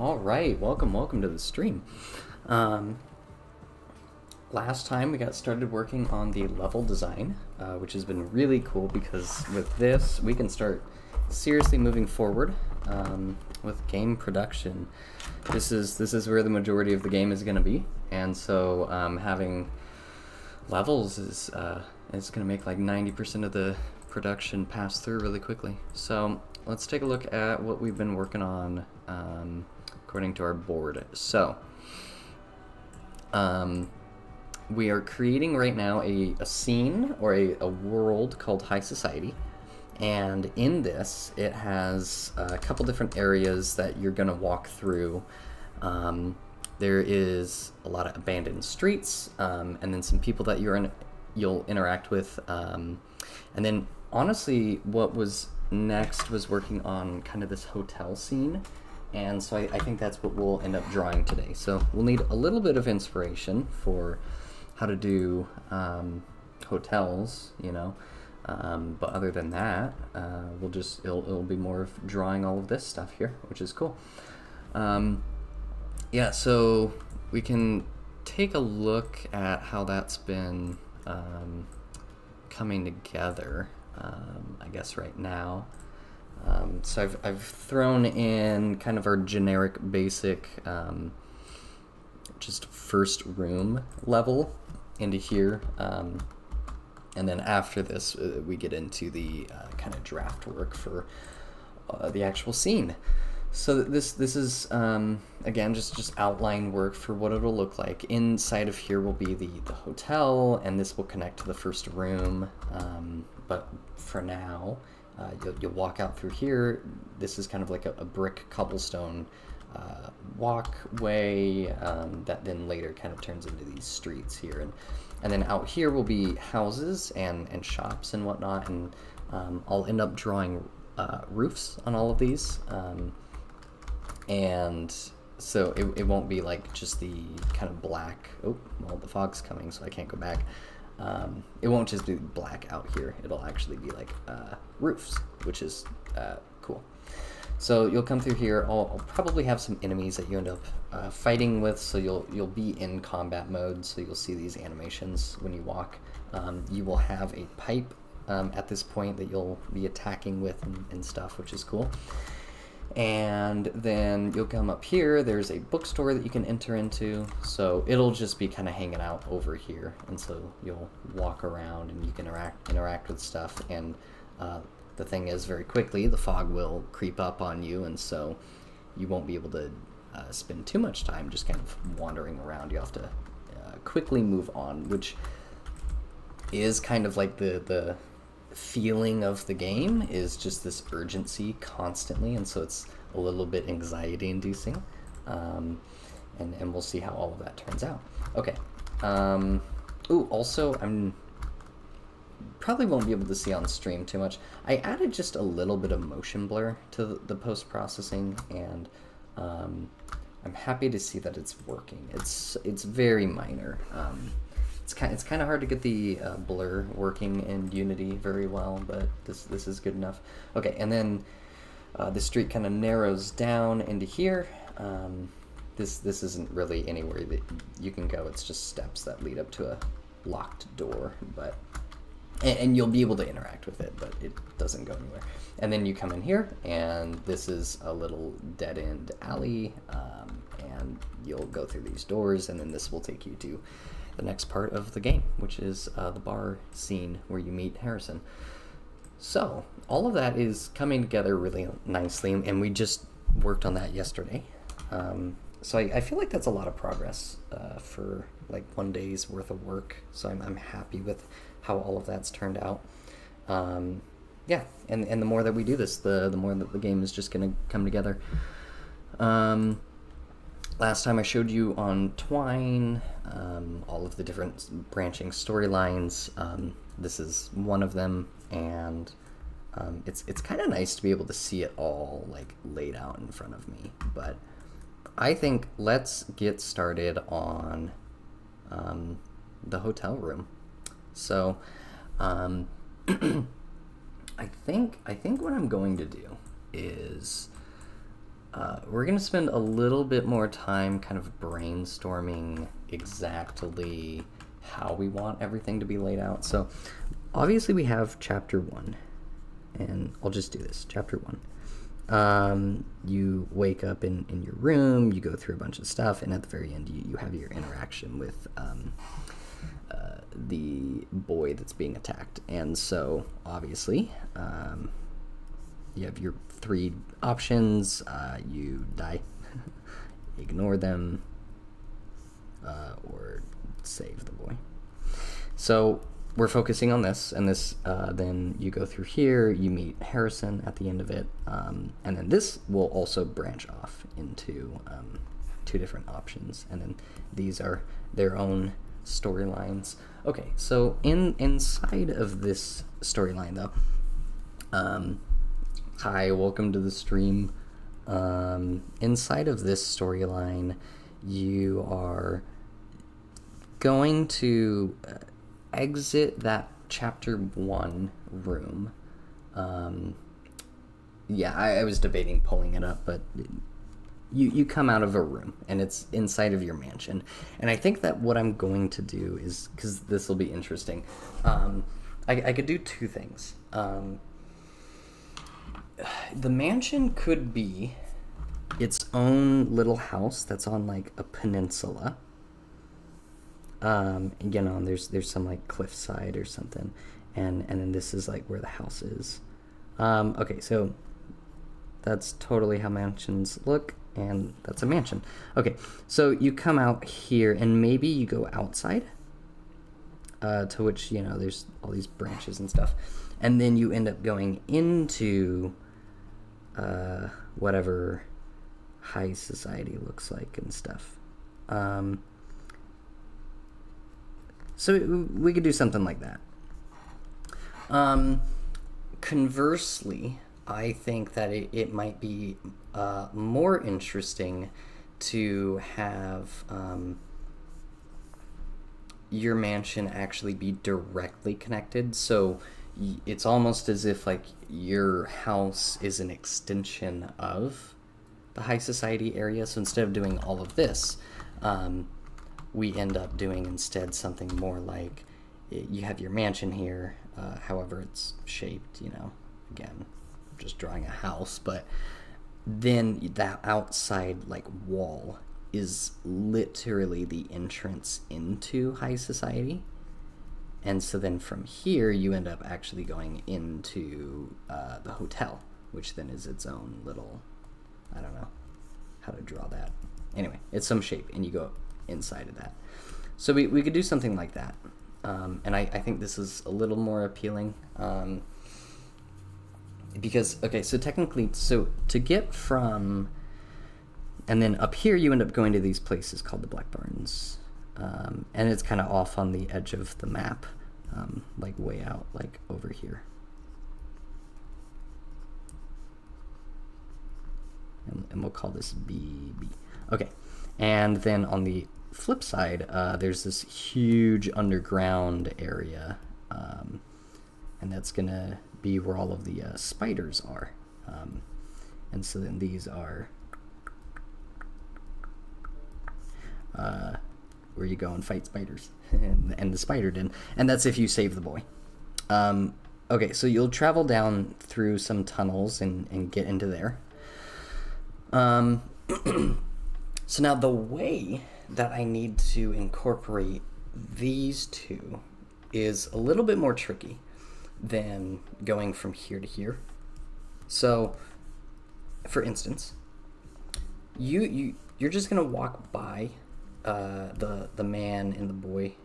All right, welcome to the stream. Um, Last time we got started working on the level design, which has been really cool because with this we can start seriously moving forward with game production. This is where the majority of the game is going to be, and so having levels is going to make like 90% of the production pass through really quickly. So let's take a look at what we've been working on according to our board. So we are creating right now a scene or a world called High Society. And in this, it has a couple different areas that you're going to walk through. There is a lot of abandoned streets, and then some people that you'll interact with. And then, honestly, what was next was working on kind of this hotel scene. And so I think that's what we'll end up drawing today. So we'll need a little bit of inspiration for how to do hotels, but other than that, it'll be more of drawing all of this stuff here, which is cool. So we can take a look at how that's been coming together, I guess right now. So I've thrown in kind of our generic basic just first room level into here, and then after this we get into the kind of draft work for the actual scene. So this is again just outline work for what it'll look like. Inside of here will be the hotel, and this will connect to the first room, but for now you'll walk out through here. This is kind of like a brick cobblestone walkway that then later kind of turns into these streets here, and then out here will be houses and shops and whatnot, and I'll end up drawing roofs on all of these, and so it won't be like just the kind of black. The fog's coming, so I can't go back. It won't just be black out here. It'll actually be like roofs, which is cool. So you'll come through here. I'll probably have some enemies that you end up fighting with, so you'll be in combat mode, so you'll see these animations when you walk. You will have a pipe at this point that you'll be attacking with and stuff, which is cool. And then you'll come up here. There's a bookstore that you can enter into, so it'll just be kind of hanging out over here, and so you'll walk around and you can interact with stuff. And the thing is, very quickly the fog will creep up on you, and so you won't be able to spend too much time just kind of wandering around. You have to quickly move on, which is kind of like the feeling of the game, is just this urgency constantly, and so it's a little bit anxiety inducing, and we'll see how all of that turns out. Okay. Also, I'm probably won't be able to see on stream too much. I added just a little bit of motion blur to the post-processing, and I'm happy to see that it's working. It's very minor. It's kind of hard to get the blur working in Unity very well, but this is good enough. Okay, and then the street kind of narrows down into here. This isn't really anywhere that you can go. It's just steps that lead up to a locked door, but and you'll be able to interact with it, but it doesn't go anywhere. And then you come in here, and this is a little dead-end alley, and you'll go through these doors, and then this will take you to the next part of the game, which is the bar scene where you meet Harrison. So all of that is coming together really nicely, and we just worked on that yesterday. So I feel like that's a lot of progress for like one day's worth of work. So I'm happy with how all of that's turned out. And the more that we do this, the more that the game is just going to come together. Last time I showed you on Twine all of the different branching storylines. This is one of them, and it's kind of nice to be able to see it all like laid out in front of me. But I think let's get started on the hotel room. So I think what I'm going to do is we're going to spend a little bit more time kind of brainstorming exactly how we want everything to be laid out. So obviously we have chapter 1, and I'll just do this. Chapter 1. You wake up in your room, you go through a bunch of stuff, and at the very end you have your interaction with the boy that's being attacked. And so obviously you have your 3 options. You die, ignore them, or save the boy. So we're focusing on this, and this then you go through here, you meet Harrison at the end of it, and then this will also branch off into 2 different options, and then these are their own storylines. Okay, so inside of this storyline though, hi, welcome to the stream. Inside of this storyline, you are going to exit that chapter 1 room. Yeah, I was debating pulling it up, but you come out of a room, and it's inside of your mansion. And I think that what I'm going to do is, because this will be interesting, I could do 2 things. The mansion could be its own little house that's on like a peninsula. There's some like cliffside or something, and then this is like where the house is. Okay, so that's totally how mansions look, and that's a mansion. Okay, so you come out here, and maybe you go outside, to which, there's all these branches and stuff, and then you end up going into whatever high society looks like and stuff. So we could do something like that. Conversely, I think that it might be more interesting to have your mansion actually be directly connected. So it's almost as if like your house is an extension of the high society area. So instead of doing all of this, we end up doing instead something more like you have your mansion here, however it's shaped, again, just drawing a house, but then that outside like wall is literally the entrance into high society. And so then from here you end up actually going into the hotel, which then is its own little, I don't know how to draw that. Anyway, it's some shape, and you go inside of that. So we could do something like that. And I think this is a little more appealing. Because, okay, so technically, so to get from, and then up here you end up going to these places called the Black Barns. And it's kind of off on the edge of the map, like way out, like over here. And we'll call this BB. Okay, and then on the flip side, there's this huge underground area, and that's gonna be where all of the spiders are. And so then these are where you go and fight spiders, and the spider den, and that's if you save the boy. Okay, so you'll travel down through some tunnels and get into there. So now the way that I need to incorporate these 2 is a little bit more tricky than going from here to here. So, for instance, you're just gonna walk by the man and the boy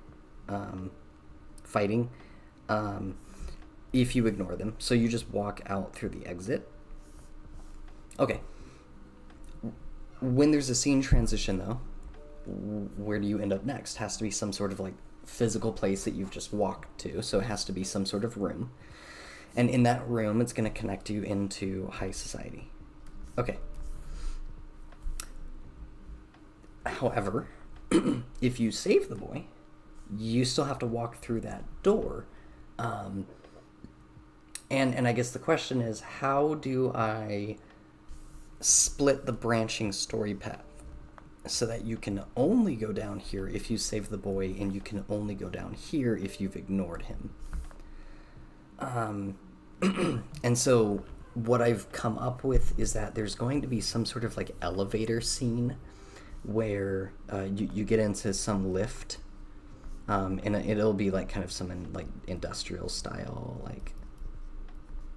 fighting if you ignore them. So you just walk out through the exit. Okay. When there's a scene transition, though, where do you end up next? Has to be some sort of like physical place that you've just walked to, so it has to be some sort of room. And in that room, it's going to connect you into high society. Okay. However, if you save the boy, you still have to walk through that door. And I guess the question is, how do I split the branching story path so that you can only go down here if you save the boy, and you can only go down here if you've ignored him. And so what I've come up with is that there's going to be some sort of like elevator scene where you get into some lift, and it'll be like kind of some like industrial style, like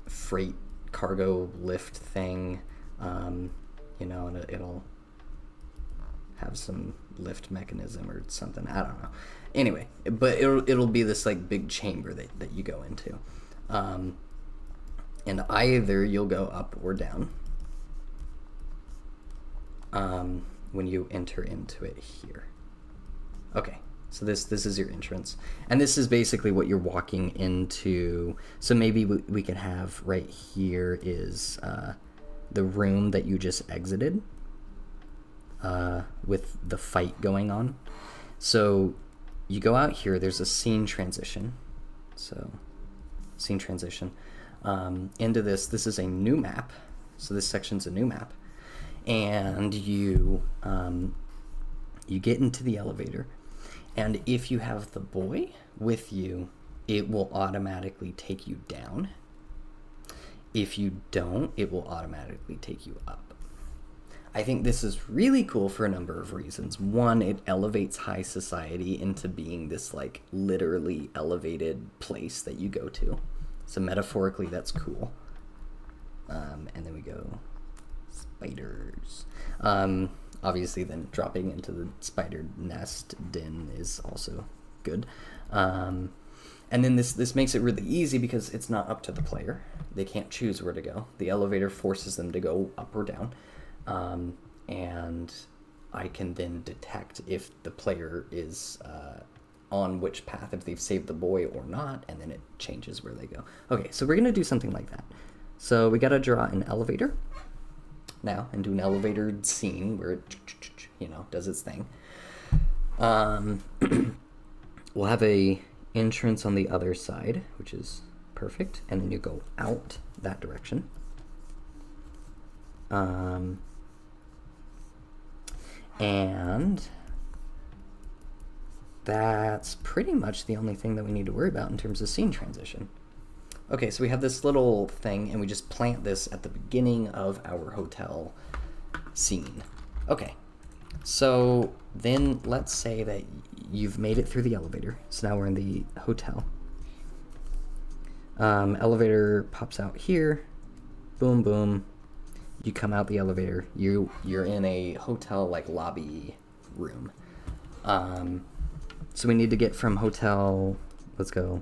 freight cargo lift thing, you know, and it'll have some lift mechanism or something. I don't know. Anyway, but it'll be this like big chamber that you go into, and either you'll go up or down when you enter into it here. Okay, so this is your entrance, and this is basically what you're walking into. So maybe we could have right here is the room that you just exited, with the fight going on. So you go out here, there's a scene transition. So scene transition into this is a new map. So this section's a new map, and you get into the elevator, and if you have the boy with you, it will automatically take you down. If you don't, it will automatically take you up. I think this is really cool for a number of reasons. One, it elevates high society into being this like literally elevated place that you go to. So metaphorically, that's cool. And then we go spiders. Obviously, then dropping into the spider nest den is also good. And then this makes it really easy because it's not up to the player. They can't choose where to go. The elevator forces them to go up or down. And I can then detect if the player is on which path, if they've saved the boy or not, and then it changes where they go. Okay, so we're going to do something like that. So we got to draw an elevator now and do an elevator scene where it, you know, does its thing. We'll have a entrance on the other side, which is perfect, and then you go out that direction. And that's pretty much the only thing that we need to worry about in terms of scene transition. Okay, so we have this little thing, and we just plant this at the beginning of our hotel scene. Okay, so then let's say that you've made it through the elevator. So now we're in the hotel. Elevator pops out here. Boom, boom. You come out the elevator. You're in a hotel like lobby room. So we need to get from hotel. Let's go.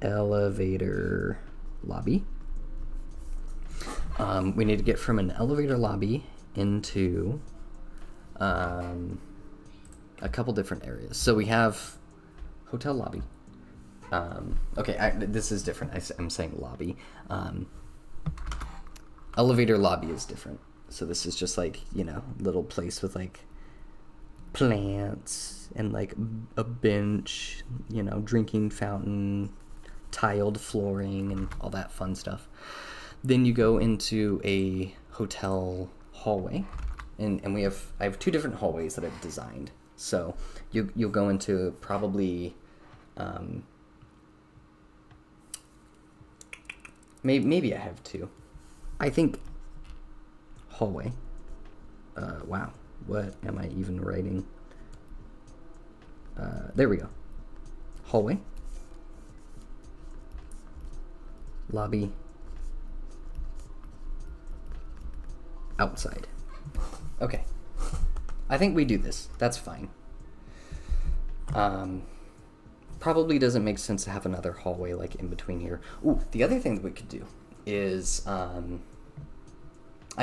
Elevator lobby. We need to get from an elevator lobby into a couple different areas. So we have hotel lobby. Okay, this is different. I'm saying lobby. Elevator lobby is different. So this is just like, you know, little place with like plants and like a bench, you know, drinking fountain, tiled flooring, and all that fun stuff. Then you go into a hotel hallway, and I have two different hallways that I've designed. So you'll go into probably maybe I have two. I think hallway. Wow, what am I even writing? There we go. Hallway. Lobby. Outside. Okay. I think we do this. That's fine. Probably doesn't make sense to have another hallway like in between here. Ooh, the other thing that we could do is, I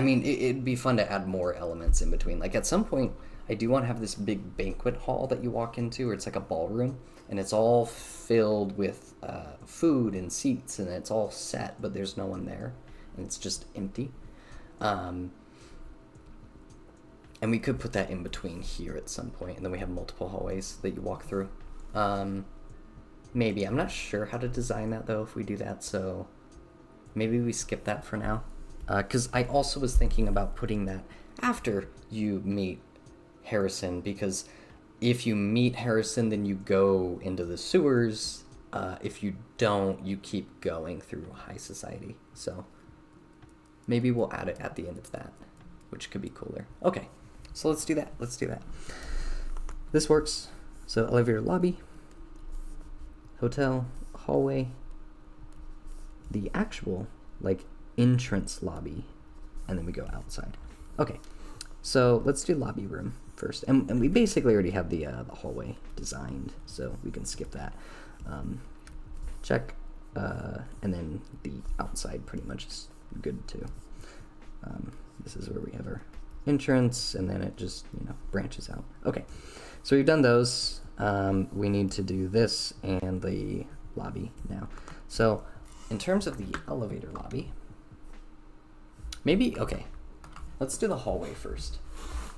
mean, it'd be fun to add more elements in between. Like at some point, I do want to have this big banquet hall that you walk into, where it's like a ballroom, and it's all filled with food and seats, and it's all set, but there's no one there, and it's just empty. And we could put that in between here at some point, and then we have multiple hallways that you walk through. Maybe. I'm not sure how to design that, though, if we do that, so maybe we skip that for now. Because I also was thinking about putting that after you meet Harrison, because if you meet Harrison, then you go into the sewers. If you don't, you keep going through high society. So maybe we'll add it at the end of that, which could be cooler. Okay, so let's do that. Let's do that. This works. So elevator, lobby, hotel, hallway, the actual like entrance lobby, and then we go outside. Okay, so let's do lobby room first, and we basically already have the hallway designed, so we can skip that. Check, and then the outside pretty much is good too. This is where we have our entrance, and then it just branches out. Okay, so we've done those. We need to do this and the lobby now. So in terms of the elevator lobby, okay, let's do the hallway first.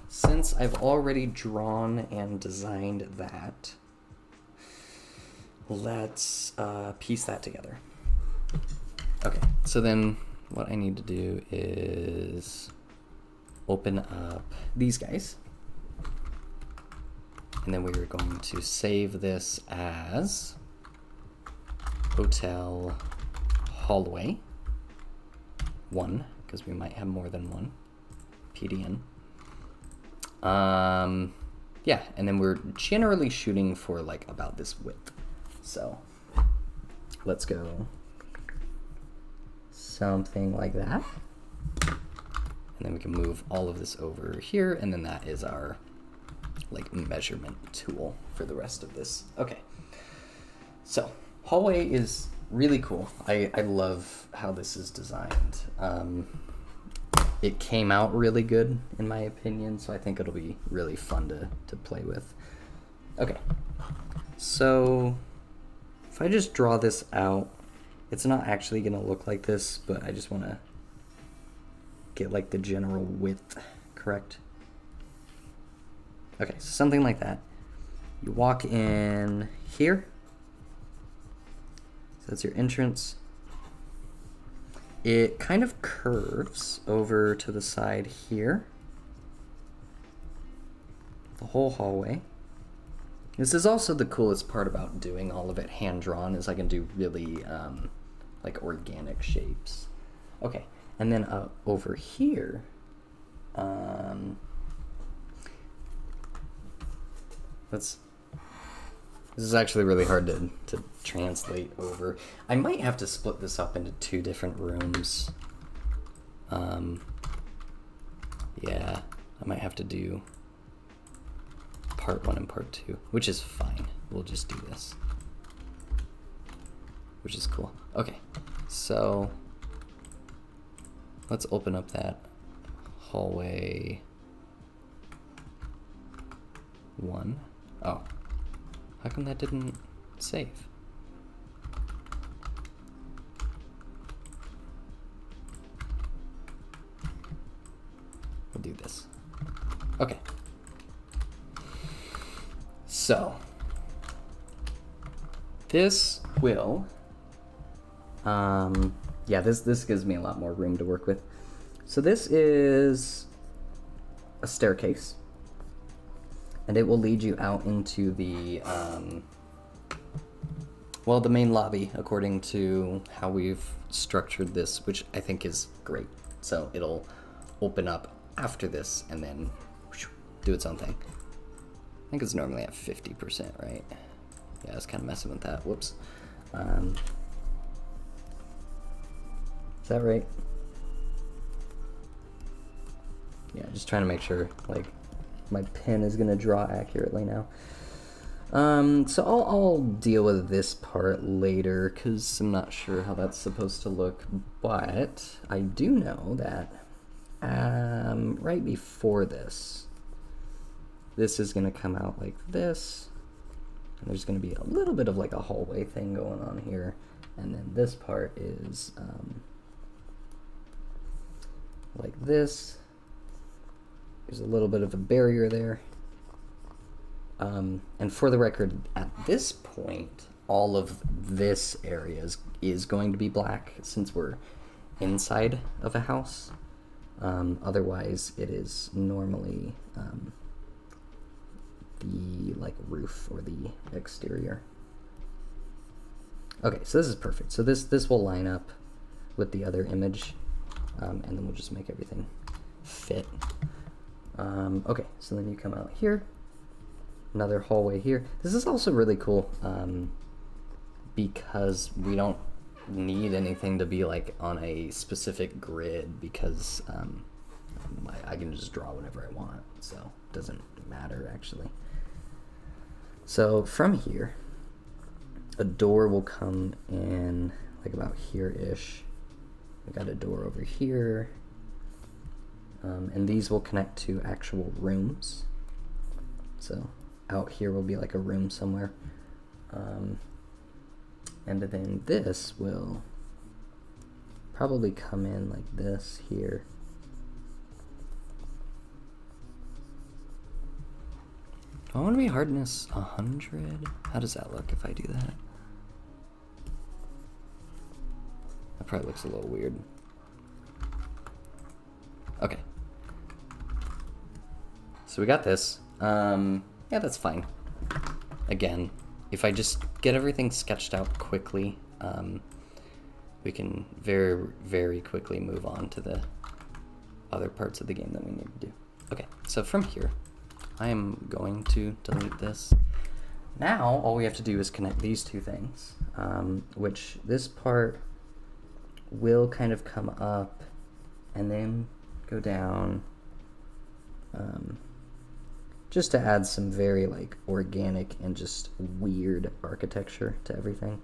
Since I've already drawn and designed that, let's piece that together. Okay, so then what I need to do is open up these guys. And then we are going to save this as hotel hallway 1, because we might have more than one. PDN. Yeah, and then we're generally shooting for like about this width. So let's go something like that. And then we can move all of this over here, and then that is our like measurement tool for the rest of this. Okay, so hallway is really cool. I love how this is designed. It came out really good in my opinion, so I think it'll be really fun to play with. Okay, so if I just draw this out, it's not actually gonna look like this, but I just want to get like the general width correct. Okay, so something like that. You walk in here. So that's your entrance. It kind of curves over to the side here. The whole hallway. This is also the coolest part about doing all of it hand-drawn, is I can do really like organic shapes. Okay, and then over here, this is actually really hard to translate over. I might have to split this up into 2 different rooms. Yeah, I might have to do part 1 and part 2, which is fine. We'll just do this, which is cool. Okay, so let's open up that hallway 1. Oh, how come that didn't save? We'll do this. Okay. So this will, yeah, this gives me a lot more room to work with. So this is a staircase, and it will lead you out into the, well, the main lobby, according to how we've structured this, which I think is great. So it'll open up after this and then do its own thing. I think it's normally at 50%, right? Yeah, I was kind of messing with that. Whoops. Is that right? Yeah, just trying to make sure, like, my pen is gonna draw accurately now. So I'll deal with this part later, because I'm not sure how that's supposed to look, but I do know that right before this is gonna come out like this, and there's gonna be a little bit of like a hallway thing going on here, and then this part is like this. There's a little bit of a barrier there. And for the record, at this point, all of this area is going to be black, since we're inside of a house. Otherwise, it is normally the like roof or the exterior. Okay, so this is perfect. So this will line up with the other image, and then we'll just make everything fit. Okay, so then you come out here, another hallway here. This is also really cool because we don't need anything to be like on a specific grid, because I can just draw whatever I want, so it doesn't matter actually. So from here, a door will come in like about here-ish. We got a door over here, and these will connect to actual rooms. So out here will be like a room somewhere. And then this will probably come in like this here. Do I want to be hardness 100? How does that look if I do that? That probably looks a little weird. Okay. So we got this. Yeah, that's fine. Again, if I just get everything sketched out quickly, we can very, very quickly move on to the other parts of the game that we need to do. Okay, so from here, I am going to delete this. Now, all we have to do is connect these two things, which this part will kind of come up and then go down, just to add some very like organic and just weird architecture to everything.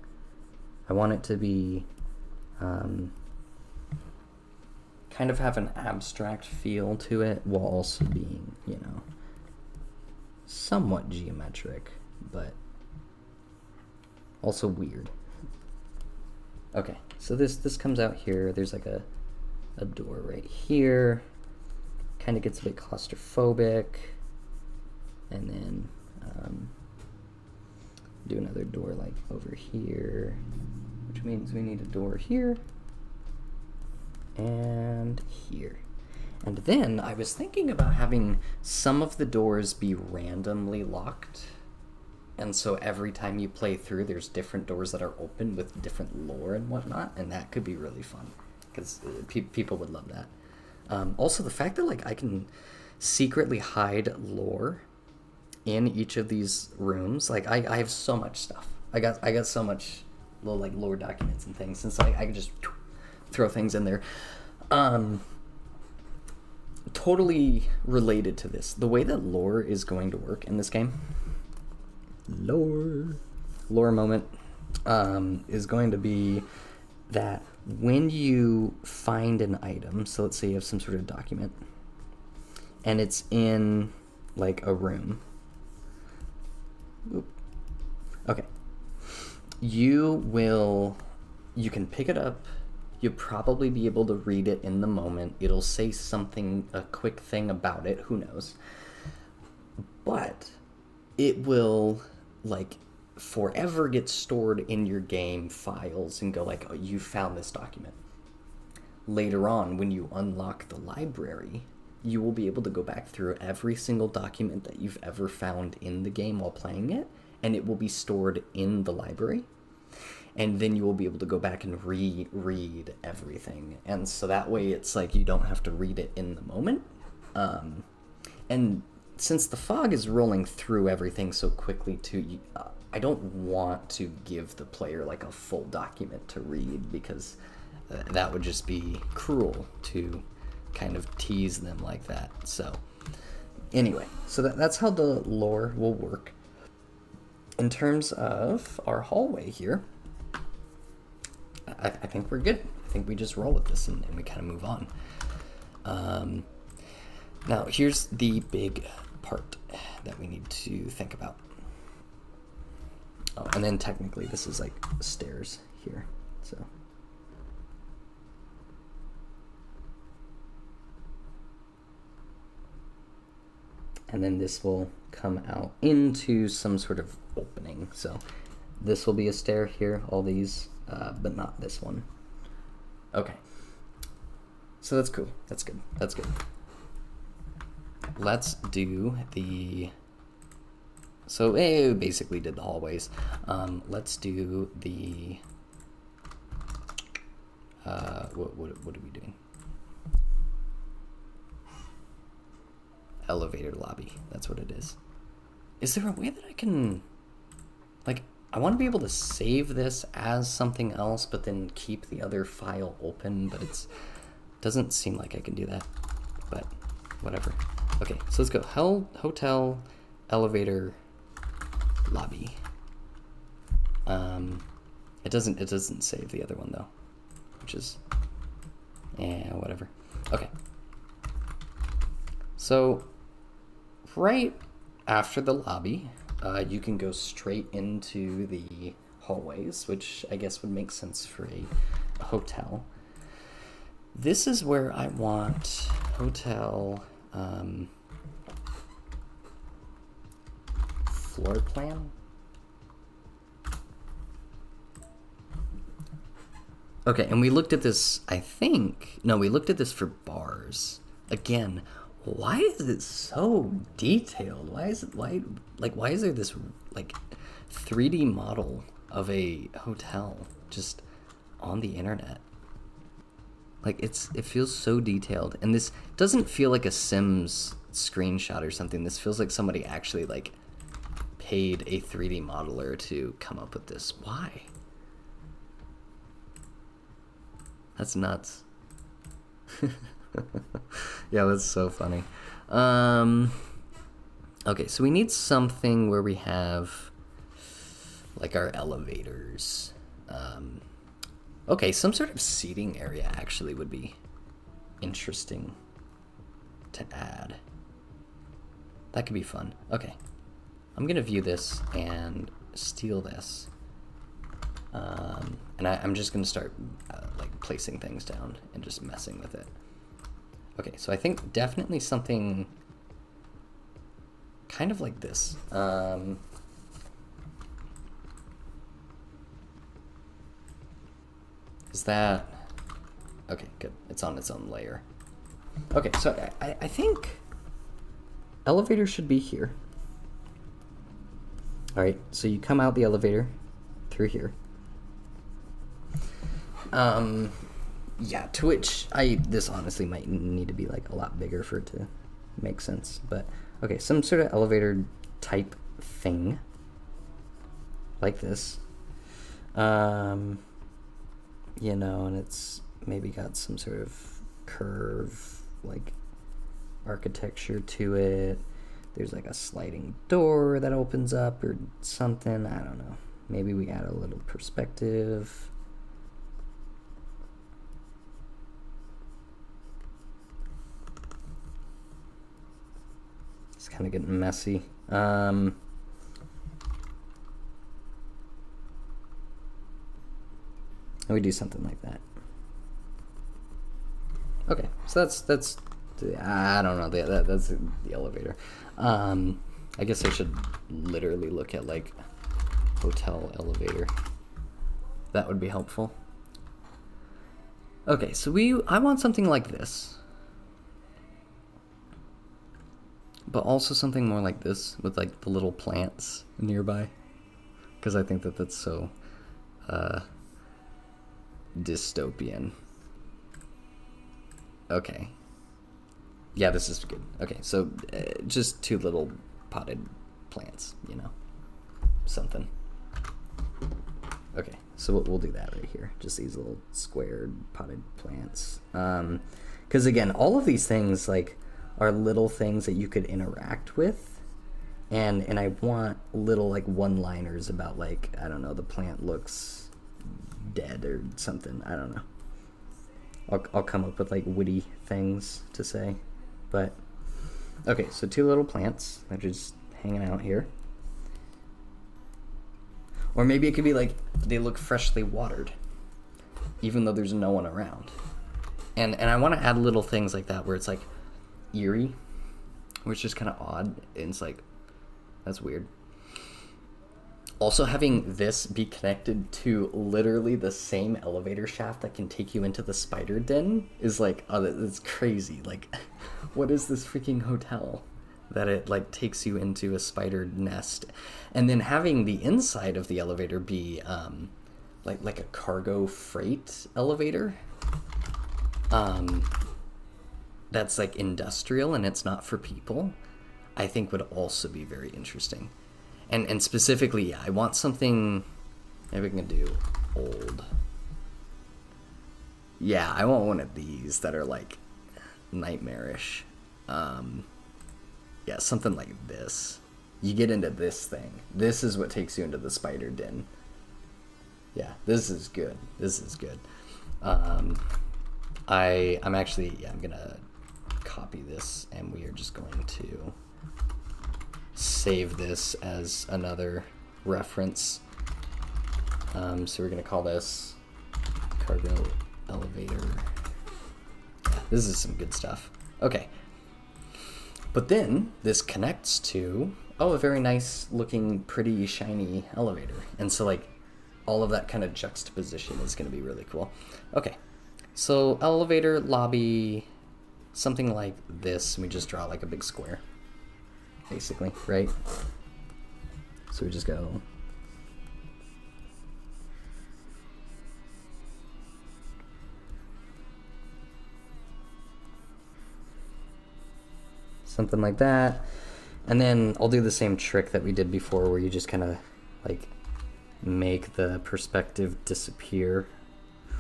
I want it to be kind of have an abstract feel to it while also being, you know, somewhat geometric, but also weird. Okay, so this comes out here. There's like a door right here. Kind of gets a bit claustrophobic. And then do another door like over here, which means we need a door here and here. And then I was thinking about having some of the doors be randomly locked. And so every time you play through, there's different doors that are open with different lore and whatnot. And that could be really fun, because people would love that. Also, the fact that like I can secretly hide lore in each of these rooms, like I have so much stuff. I got so much little like lore documents and things, and so I can just throw things in there. Totally related to this, the way that lore is going to work in this game. Lore moment is going to be that when you find an item, so let's say you have some sort of document, and it's in like a room. Oop. Okay. You can pick it up. You'll probably be able to read it in the moment. It'll say something, a quick thing about it, who knows. But it will like forever get stored in your game files and go like, oh, you found this document. Later on, when you unlock the library, you will be able to go back through every single document that you've ever found in the game while playing it, and it will be stored in the library. And then you will be able to go back and reread everything. And so that way it's like you don't have to read it in the moment. And since the fog is rolling through everything so quickly too, I don't want to give the player like a full document to read, because that would just be cruel to kind of tease them like that. So anyway, so that's how the lore will work. In terms of our hallway here, I think we're good. I think we just roll with this and we kind of move on. Now here's the big part that we need to think about. Oh, and then technically this is like stairs here, so. And then this will come out into some sort of opening. So this will be a stair here, all these, but not this one. Okay, So that's cool. That's good. That's good. Let's do the... So it basically did the hallways. Let's do the... What are we doing? Elevator lobby. That's what it is. Is there a way that I can... Like, I want to be able to save this as something else, but then keep the other file open, but it doesn't seem like I can do that. But whatever. Okay, so let's go. Hotel, elevator, lobby. It doesn't save the other one though, which is, whatever. Okay. So right after the lobby, you can go straight into the hallways, which I guess would make sense for a hotel. This is where I want hotel floor plan. Okay, and we looked at this, I think, no, we looked at this for bars. Again, why is it so detailed? Why is there this, like, 3D model of a hotel just on the internet? Like, it feels so detailed. And this doesn't feel like a Sims screenshot or something. This feels like somebody actually, like, paid a 3D modeler to come up with this. Why? That's nuts. Yeah, that's so funny. Okay, so we need something where we have, like, our elevators. Okay, some sort of seating area actually would be interesting to add. That could be fun. Okay, I'm gonna view this and steal this. And I'm just gonna start like placing things down and just messing with it. Okay, so I think definitely something kind of like this. Is that... Okay, good. It's on its own layer. Okay, so I think elevator should be here. All right, so you come out the elevator through here. Yeah, to which this honestly might need to be like a lot bigger for it to make sense, but okay, some sort of elevator type thing like this. You know, and it's maybe got some sort of curve, like architecture to it. There's like a sliding door that opens up or something. I don't know. Maybe we add a little perspective. It's kind of getting messy. We do something like that. Okay, so that's I don't know, that's the elevator. I guess I should literally look at like hotel elevator. That would be helpful. Okay, so I want something like this, but also something more like this with like the little plants nearby, because I think that's so dystopian. Okay. Yeah, this is good. Okay, so just two little potted plants, you know, something. Okay, so we'll do that right here. Just these little squared potted plants. Because again, all of these things like are little things that you could interact with, and I want little like one-liners about like, I don't know, the plant looks dead or something. I don't know. I'll come up with like witty things to say. But okay, so two little plants that are just hanging out here. Or maybe it could be like they look freshly watered, even though there's no one around. And I want to add little things like that where it's like eerie, which is kind of odd. And it's like, that's weird. Also, having this be connected to literally the same elevator shaft that can take you into the spider den is like, oh, that's crazy. Like, what is this freaking hotel that it like takes you into a spider nest? And then having the inside of the elevator be like a cargo freight elevator. That's like industrial and it's not for people, I think would also be very interesting. And specifically, yeah, I want something, maybe we can do old. Yeah, I want one of these that are like nightmarish. Yeah, something like this. You get into this thing. This is what takes you into the spider den. Yeah, this is good. This is good. I'm gonna copy this and we are just going to save this as another reference. So we're gonna call this cargo elevator. Yeah, this is some good stuff. Okay. But then this connects to, oh, a very nice looking, pretty, shiny elevator. And so like all of that kind of juxtaposition is gonna be really cool. Okay. So elevator, lobby, something like this. We just draw like a big square, basically, right? So we just go something like that. And then I'll do the same trick that we did before where you just kind of like make the perspective disappear.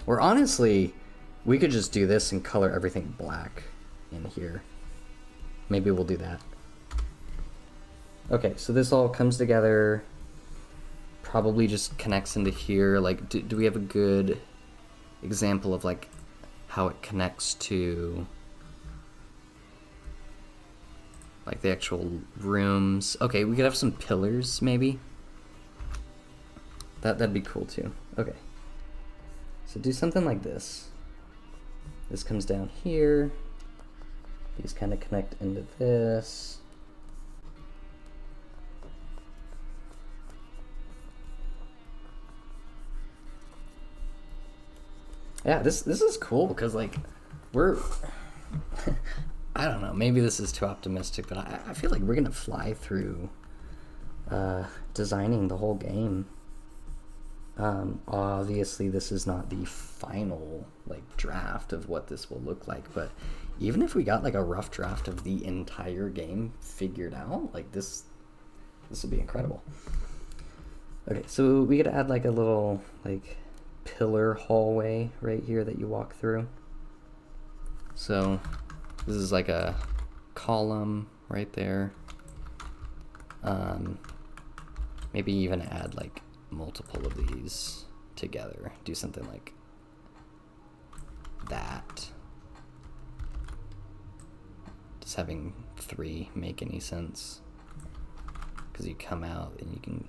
Or honestly, we could just do this and color everything black in here. Maybe we'll do that. Okay, so this all comes together, probably just connects into here. Like, do we have a good example of like how it connects to like the actual rooms? Okay, we could have some pillars maybe. That'd be cool too. Okay, so do something like this. This comes down here. These kind of connect into this. Yeah, this is cool because like we're I don't know, maybe this is too optimistic, but I feel like we're gonna fly through designing the whole game. Obviously this is not the final like draft of what this will look like, but even if we got like a rough draft of the entire game figured out, like this would be incredible. Okay, so we could add like a little like pillar hallway right here that you walk through. So this is like a column right there. Maybe even add like multiple of these together. Do something like that. Does having 3 make any sense? Because you come out and you can,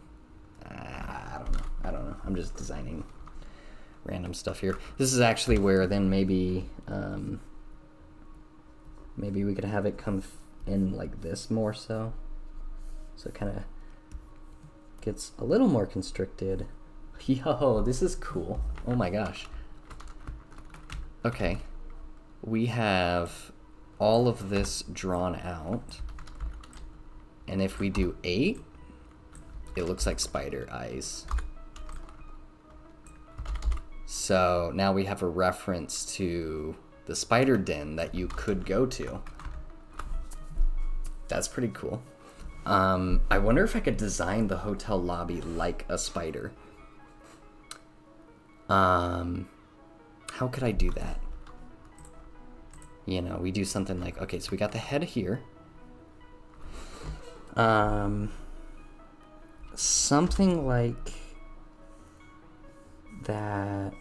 I don't know. I'm just designing random stuff here. This is actually where then maybe maybe we could have it come in like this more so it kind of gets a little more constricted. Yo, this is cool. Oh my gosh. Okay, we have all of this drawn out, and if we do 8, it looks like spider eyes. So now we have a reference to the spider den that you could go to. That's pretty cool. I wonder if I could design the hotel lobby like a spider. How could I do that? You know, we do something like, okay, so we got the head here. Something like that.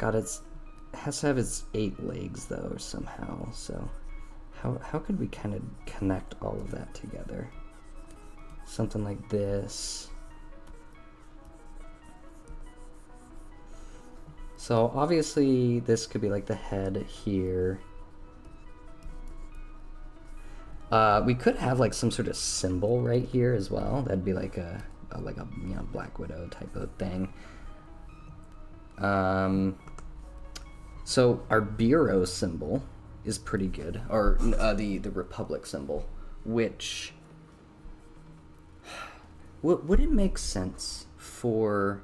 It has to have its 8 legs though somehow. So how could we kind of connect all of that together? Something like this. So obviously this could be like the head here. We could have like some sort of symbol right here as well. That'd be like a like a Black Widow type of thing. So our Bureau symbol is pretty good, or the Republic symbol, which would it make sense for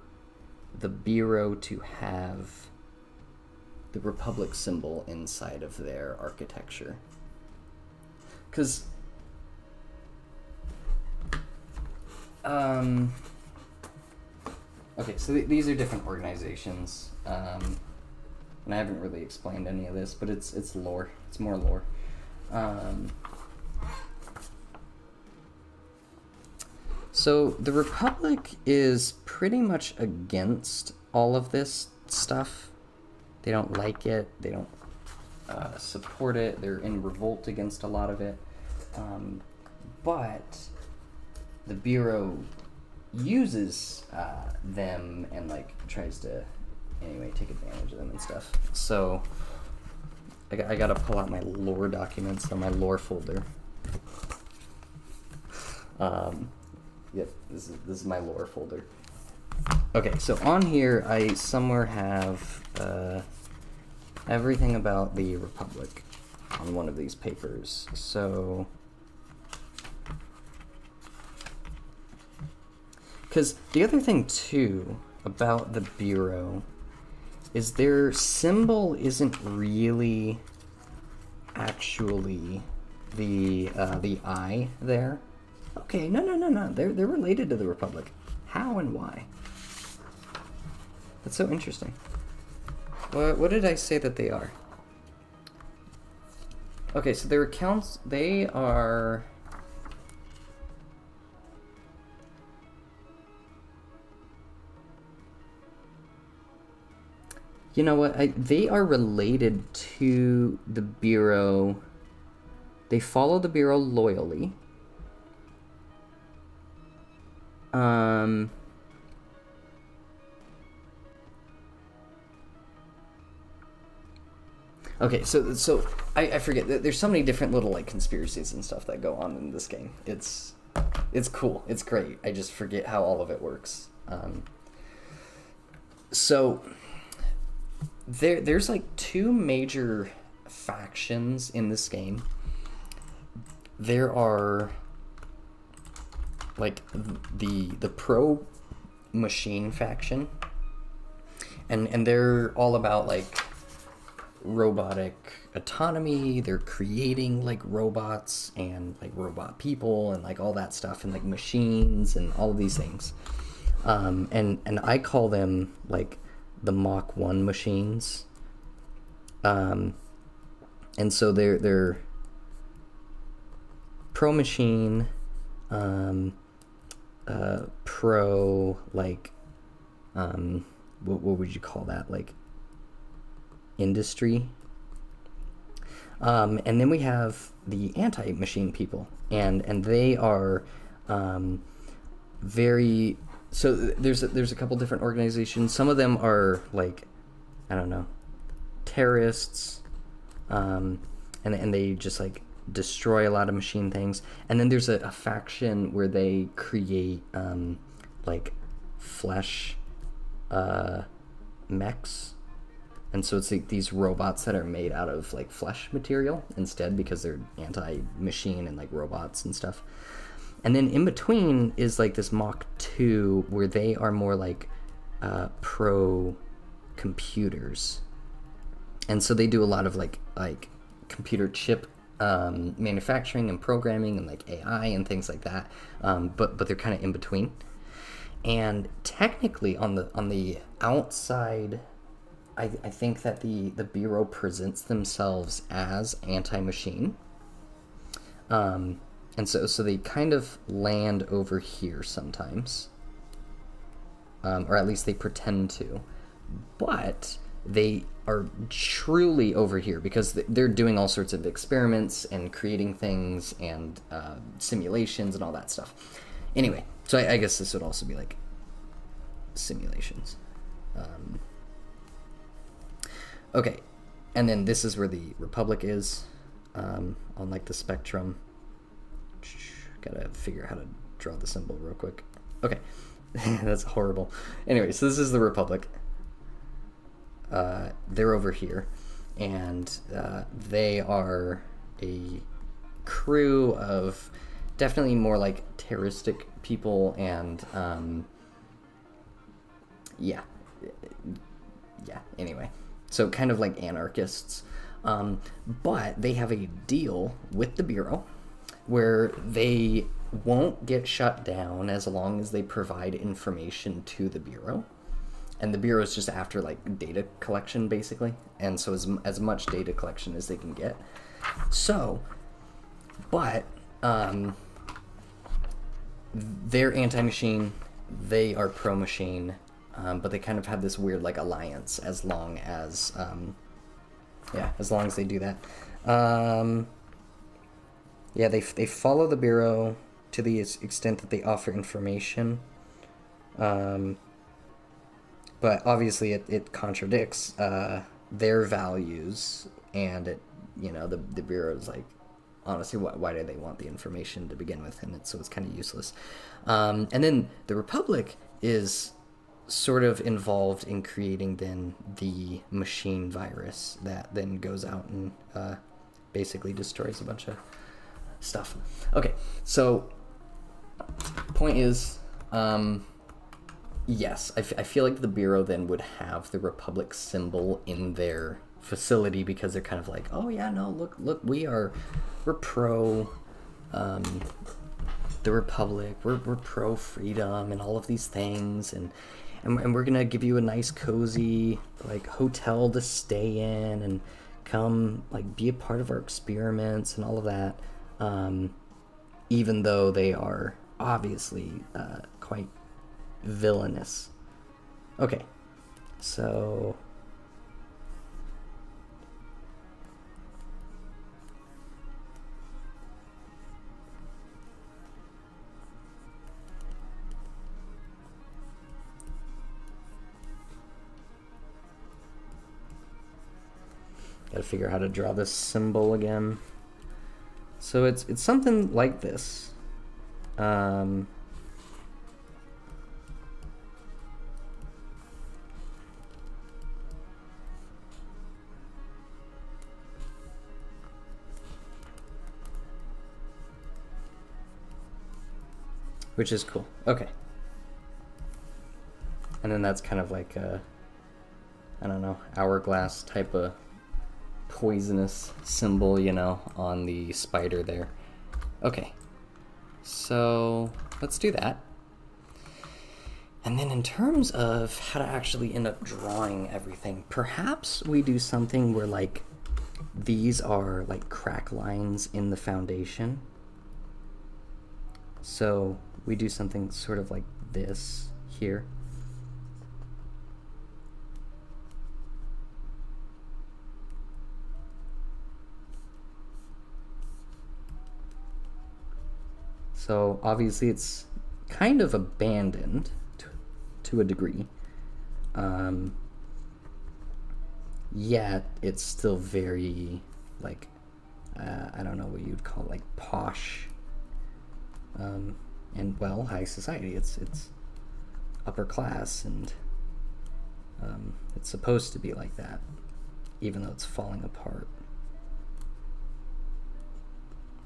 the Bureau to have the Republic symbol inside of their architecture? Because okay, so these are different organizations, and I haven't really explained any of this, but it's lore. It's more lore. So the Republic is pretty much against all of this stuff. They don't like it. They don't support it. They're in revolt against a lot of it. But the Bureau uses them and like tries to anyway take advantage of them and stuff. So I gotta pull out my lore documents on my lore folder. Yep, this is my lore folder. Okay, so on here I somewhere have everything about the Republic on one of these papers. So, because the other thing too about the Bureau is their symbol isn't really actually the eye there. Okay, no. They're related to the Republic. How and why? That's so interesting. What did I say that they are? Okay, so their accounts, they are... You know what? They are related to the Bureau. They follow the Bureau loyally. Okay, so I forget. There's so many different little like conspiracies and stuff that go on in this game. It's cool. It's great. I just forget how all of it works. So there's like two major factions in this game. There are like the pro machine faction, and they're all about like robotic autonomy. They're creating like robots and like robot people and like all that stuff and like machines and all of these things. And I call them like the Mach 1 machines. And so they're pro machine, pro like what would you call that, like industry. And then we have the anti-machine people, and they are very... So there's a couple different organizations. Some of them are like, I don't know, terrorists, and they just like destroy a lot of machine things. And then there's a faction where they create like flesh mechs. And so it's like these robots that are made out of like flesh material instead, because they're anti-machine and like robots and stuff. And then in between is like this Mach 2 where they are more like pro computers. And so they do a lot of like computer chip manufacturing and programming and like AI and things like that. But they're kind of in between. And technically on the outside, I think that the Bureau presents themselves as anti-machine. And so they kind of land over here sometimes. Or at least they pretend to. But they are truly over here because they're doing all sorts of experiments and creating things and simulations and all that stuff. Anyway, so I guess this would also be like simulations. Okay, and then this is where the Republic is, on like the spectrum. Gotta figure out how to draw the symbol real quick. Okay. That's horrible. Anyway, so this is the Republic. They're over here, and they are a crew of definitely more like terroristic people, and yeah, anyway, so kind of like anarchists, but they have a deal with the Bureau where they won't get shut down as long as they provide information to the Bureau. And the Bureau is just after like data collection, basically, and so as much data collection as they can get. So, but they're anti-machine, they are pro-machine, but they kind of have this weird like alliance as long as they do that. They follow the Bureau to the extent that they offer information. But obviously it contradicts their values, and the Bureau is like, honestly, why do they want the information to begin with? And so it's kind of useless. And then the Republic is sort of involved in creating then the machine virus that then goes out and basically destroys a bunch of stuff. Okay, so point is, yes, I feel like the Bureau then would have the Republic symbol in their facility because they're kind of like, oh yeah, no, look, we're pro the Republic, we're pro freedom and all of these things, and we're gonna give you a nice cozy like hotel to stay in and come like be a part of our experiments and all of that, even though they are obviously quite villainous. Okay, so gotta figure out how to draw this symbol again. So it's something like this. Which is cool. Okay. And then that's kind of like a, I don't know, hourglass type of poisonous symbol, on the spider there. Okay. So let's do that. And then in terms of how to actually end up drawing everything, perhaps we do something where like these are like crack lines in the foundation. So we do something sort of like this here. So obviously it's kind of abandoned to a degree. Yet it's still very like, I don't know what you'd call like posh. And well, high society. It's upper class, and it's supposed to be like that, even though it's falling apart.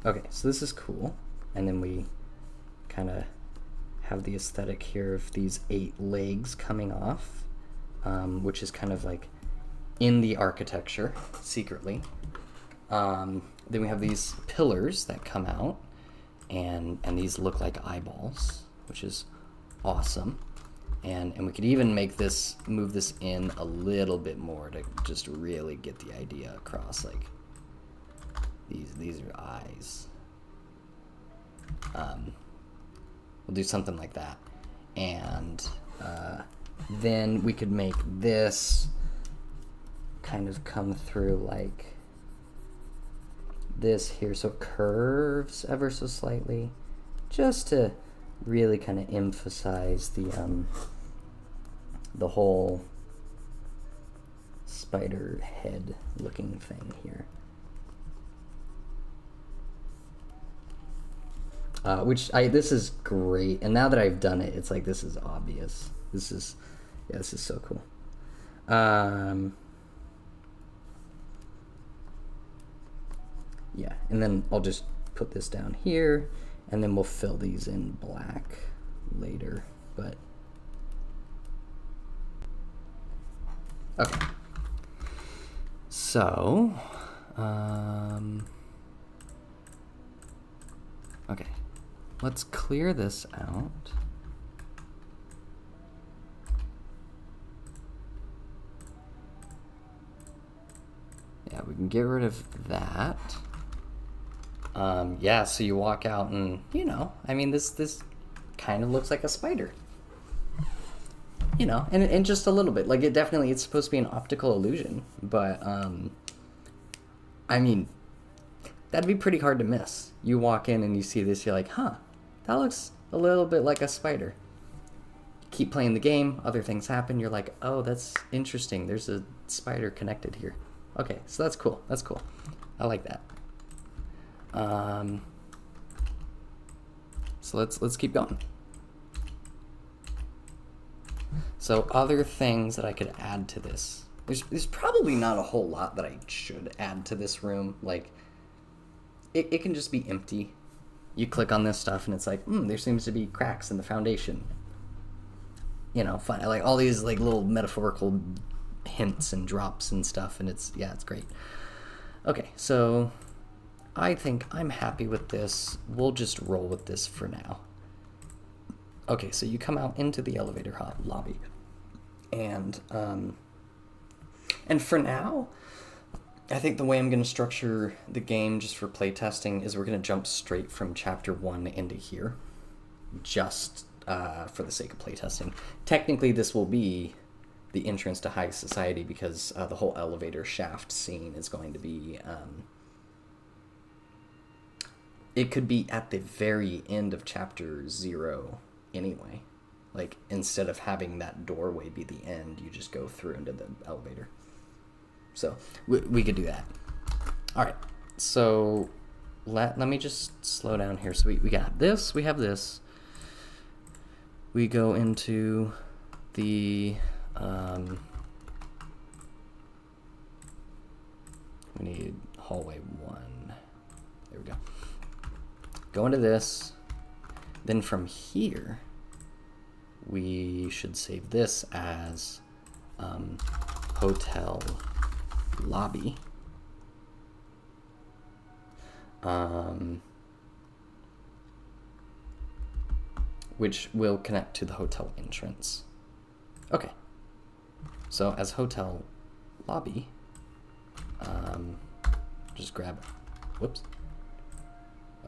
Okay, so this is cool, and then we kind of have the aesthetic here of these 8 legs coming off, which is kind of like in the architecture secretly. Then we have these pillars that come out. And these look like eyeballs, which is awesome. And we could even move this in a little bit more to just really get the idea across. Like these are eyes. We'll do something like that, and then we could make this kind of come through like this here, so it curves ever so slightly, just to really kind of emphasize the whole spider head looking thing here. This is great, and now that I've done it, it's like this is obvious. This is so cool. Yeah, and then I'll just put this down here, and then we'll fill these in black later. But okay, so okay, let's clear this out. Yeah, we can get rid of that. Yeah, so you walk out and, I mean, this kind of looks like a spider. And just a little bit. Like, it's supposed to be an optical illusion. But, I mean, that'd be pretty hard to miss. You walk in and you see this, you're like, huh, that looks a little bit like a spider. You keep playing the game, other things happen, you're like, oh, that's interesting. There's a spider connected here. Okay, so that's cool. That's cool. I like that. So let's keep going. So other things that I could add to this. There's probably not a whole lot that I should add to this room. Like, it can just be empty. You click on this stuff and it's like, there seems to be cracks in the foundation. Fun. Like all these like little metaphorical hints and drops and stuff, and it's great. Okay, so I think I'm happy with this. We'll just roll with this for now. Okay, so you come out into the elevator lobby, and for now, I think the way I'm going to structure the game just for playtesting is we're going to jump straight from chapter 1 into here, just for the sake of playtesting. Technically, this will be the entrance to high society because the whole elevator shaft scene is going to be it could be at the very end of chapter 0 anyway. Like, instead of having that doorway be the end, you just go through into the elevator. So we could do that. All right, so let me just slow down here. So we got this, we have this, we go into the we need hallway 1. There we go. Go into this. Then from here, we should save this as hotel lobby. Which will connect to the hotel entrance. Okay. So as hotel lobby, just grab, whoops.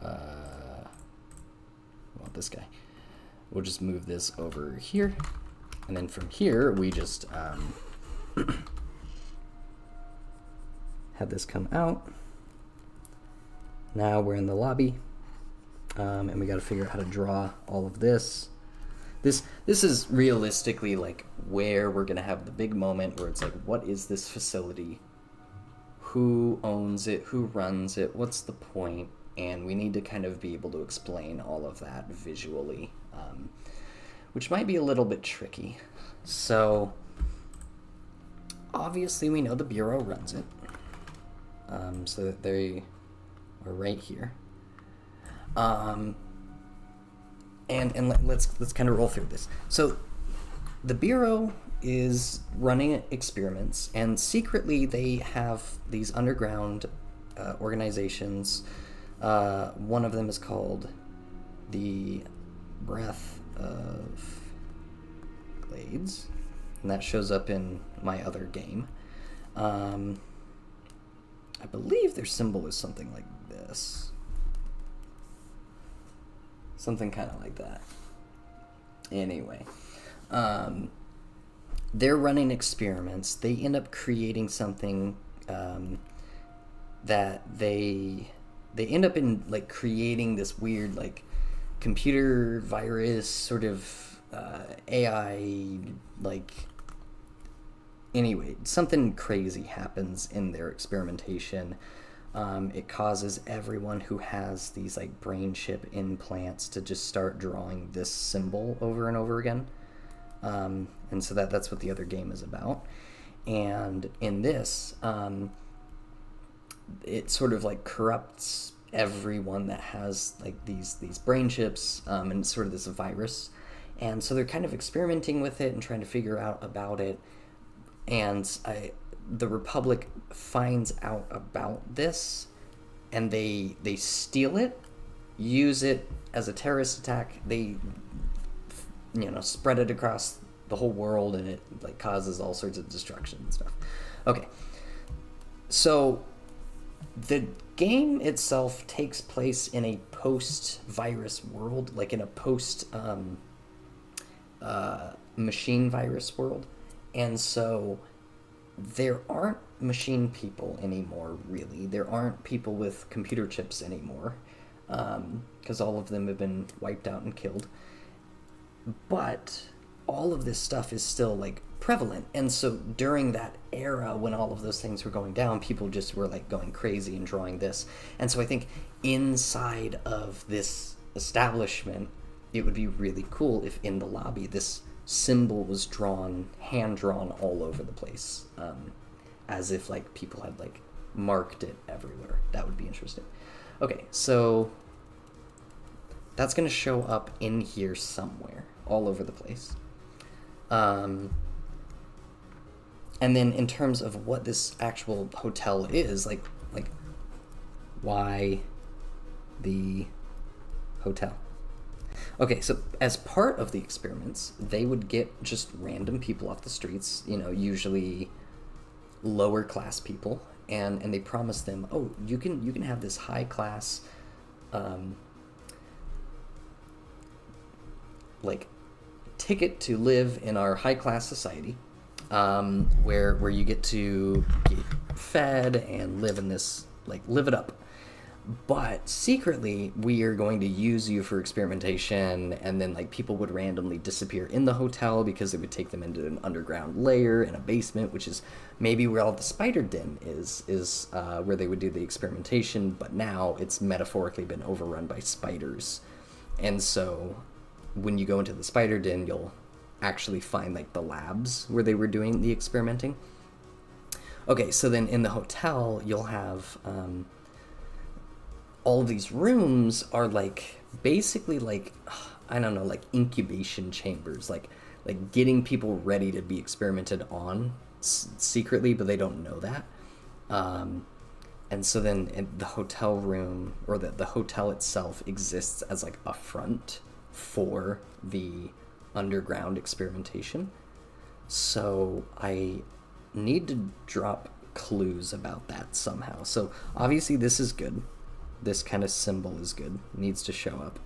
Well, this guy. We'll just move this over here. And then from here, we just have this come out. Now we're in the lobby. And we got to figure out how to draw all of this. This is realistically like where we're going to have the big moment where it's like, what is this facility? Who owns it? Who runs it? What's the point? And we need to kind of be able to explain all of that visually, which might be a little bit tricky. So obviously we know the Bureau runs it. So that they are right here. And let's kind of roll through this. So the Bureau is running experiments, and secretly they have these underground organizations. One of them is called the Breath of Glades, and that shows up in my other game. I believe their symbol is something like this. Something kind of like that. Anyway, they're running experiments. They end up creating something that they end up in like creating this weird like computer virus sort of AI like. Anyway, something crazy happens in their experimentation. It causes everyone who has these like brain chip implants to just start drawing this symbol over and over again. And so that's what the other game is about. And in this, it sort of like corrupts everyone that has like these brain chips, and it's sort of this virus. And so they're kind of experimenting with it and trying to figure out about it. And the Republic finds out about this, and they steal it, use it as a terrorist attack. They spread it across the whole world, and it like causes all sorts of destruction and stuff. Okay, so the game itself takes place in a post-virus world, like in a post-machine virus world, and so there aren't machine people anymore, really. There aren't people with computer chips anymore, because all of them have been wiped out and killed. But all of this stuff is still like prevalent, and so during that era when all of those things were going down, people just were like going crazy and drawing this. And so I think inside of this establishment, it would be really cool if in the lobby this symbol was hand drawn all over the place, as if like people had like marked it everywhere. That would be interesting. Okay, so that's going to show up in here somewhere, all over the place. And then in terms of what this actual hotel is, like why the hotel? Okay, so as part of the experiments, they would get just random people off the streets, usually lower class people, and they promise them, oh, you can have this high class, like ticket to live in our high class society, where you get to get fed and live in this, like, live it up. But secretly, we are going to use you for experimentation, and then like people would randomly disappear in the hotel because it would take them into an underground layer in a basement, which is maybe where all the spider den is where they would do the experimentation. But now it's metaphorically been overrun by spiders, and so when you go into the spider den, you'll actually find like the labs where they were doing the experimenting. Okay, so then in the hotel, you'll have all of these rooms are like basically like, I don't know, like incubation chambers, like getting people ready to be experimented on secretly, but they don't know that. And so then the hotel room, or the hotel itself, exists as like a front for the underground experimentation. So I need to drop clues about that somehow. So obviously this is good. This kind of symbol is good. It needs to show up.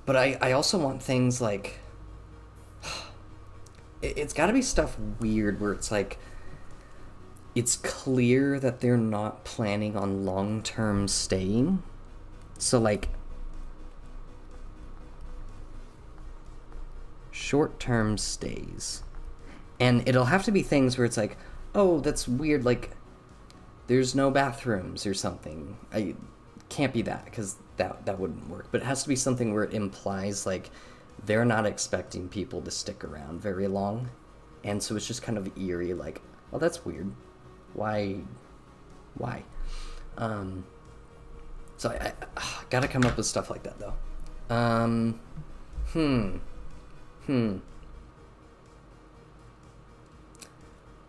But I also want things like... It's got to be stuff weird where it's like... It's clear that they're not planning on long-term staying. So like... short-term stays. And it'll have to be things where it's like, oh, that's weird, like... there's no bathrooms or something. I can't be that, because that wouldn't work. But it has to be something where it implies like they're not expecting people to stick around very long, and so it's just kind of eerie. Like, oh, that's weird. Why? So I gotta come up with stuff like that though.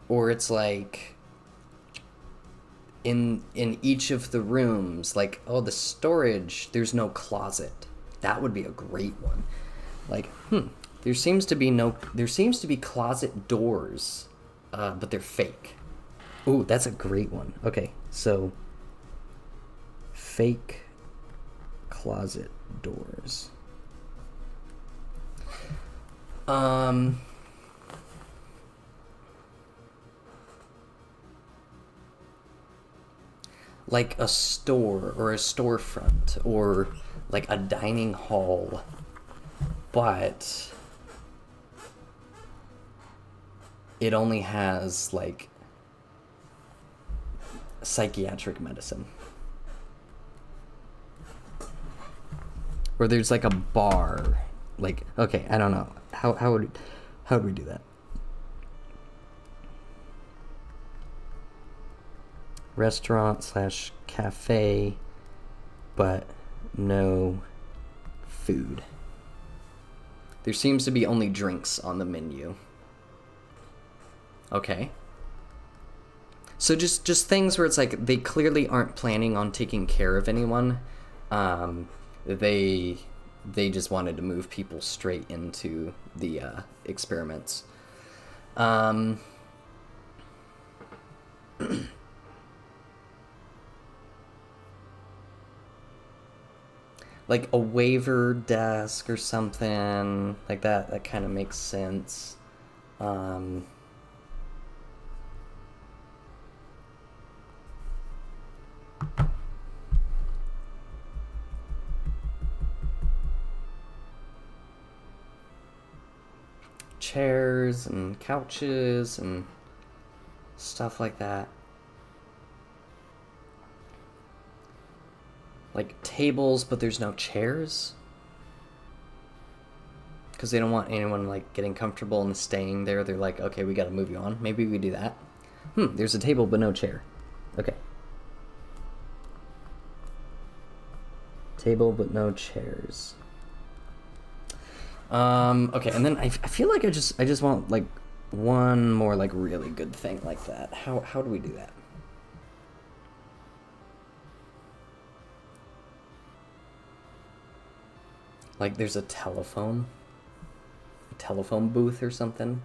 Or it's like, in each of the rooms, like, oh, the storage, there's no closet. That would be a great one. Like, there seems to be closet doors, but they're fake. Ooh, that's a great one. Okay, so fake closet doors. Like a store or a storefront or like a dining hall, but it only has like psychiatric medicine. Where there's like a bar, like, okay, I don't know. How would we do that? Restaurant/cafe, but no food. There seems to be only drinks on the menu. Okay. So just things where it's like they clearly aren't planning on taking care of anyone. They just wanted to move people straight into the experiments. Like a waiver desk or something like that. That kind of makes sense. Chairs and couches and stuff like that. Like tables, but there's no chairs. Because they don't want anyone like getting comfortable and staying there. They're like, okay, we gotta move you on. Maybe we do that. There's a table but no chair. Okay. Table but no chairs. Okay, and then I feel like I just want like one more like really good thing like that. How do we do that? Like there's a telephone booth or something,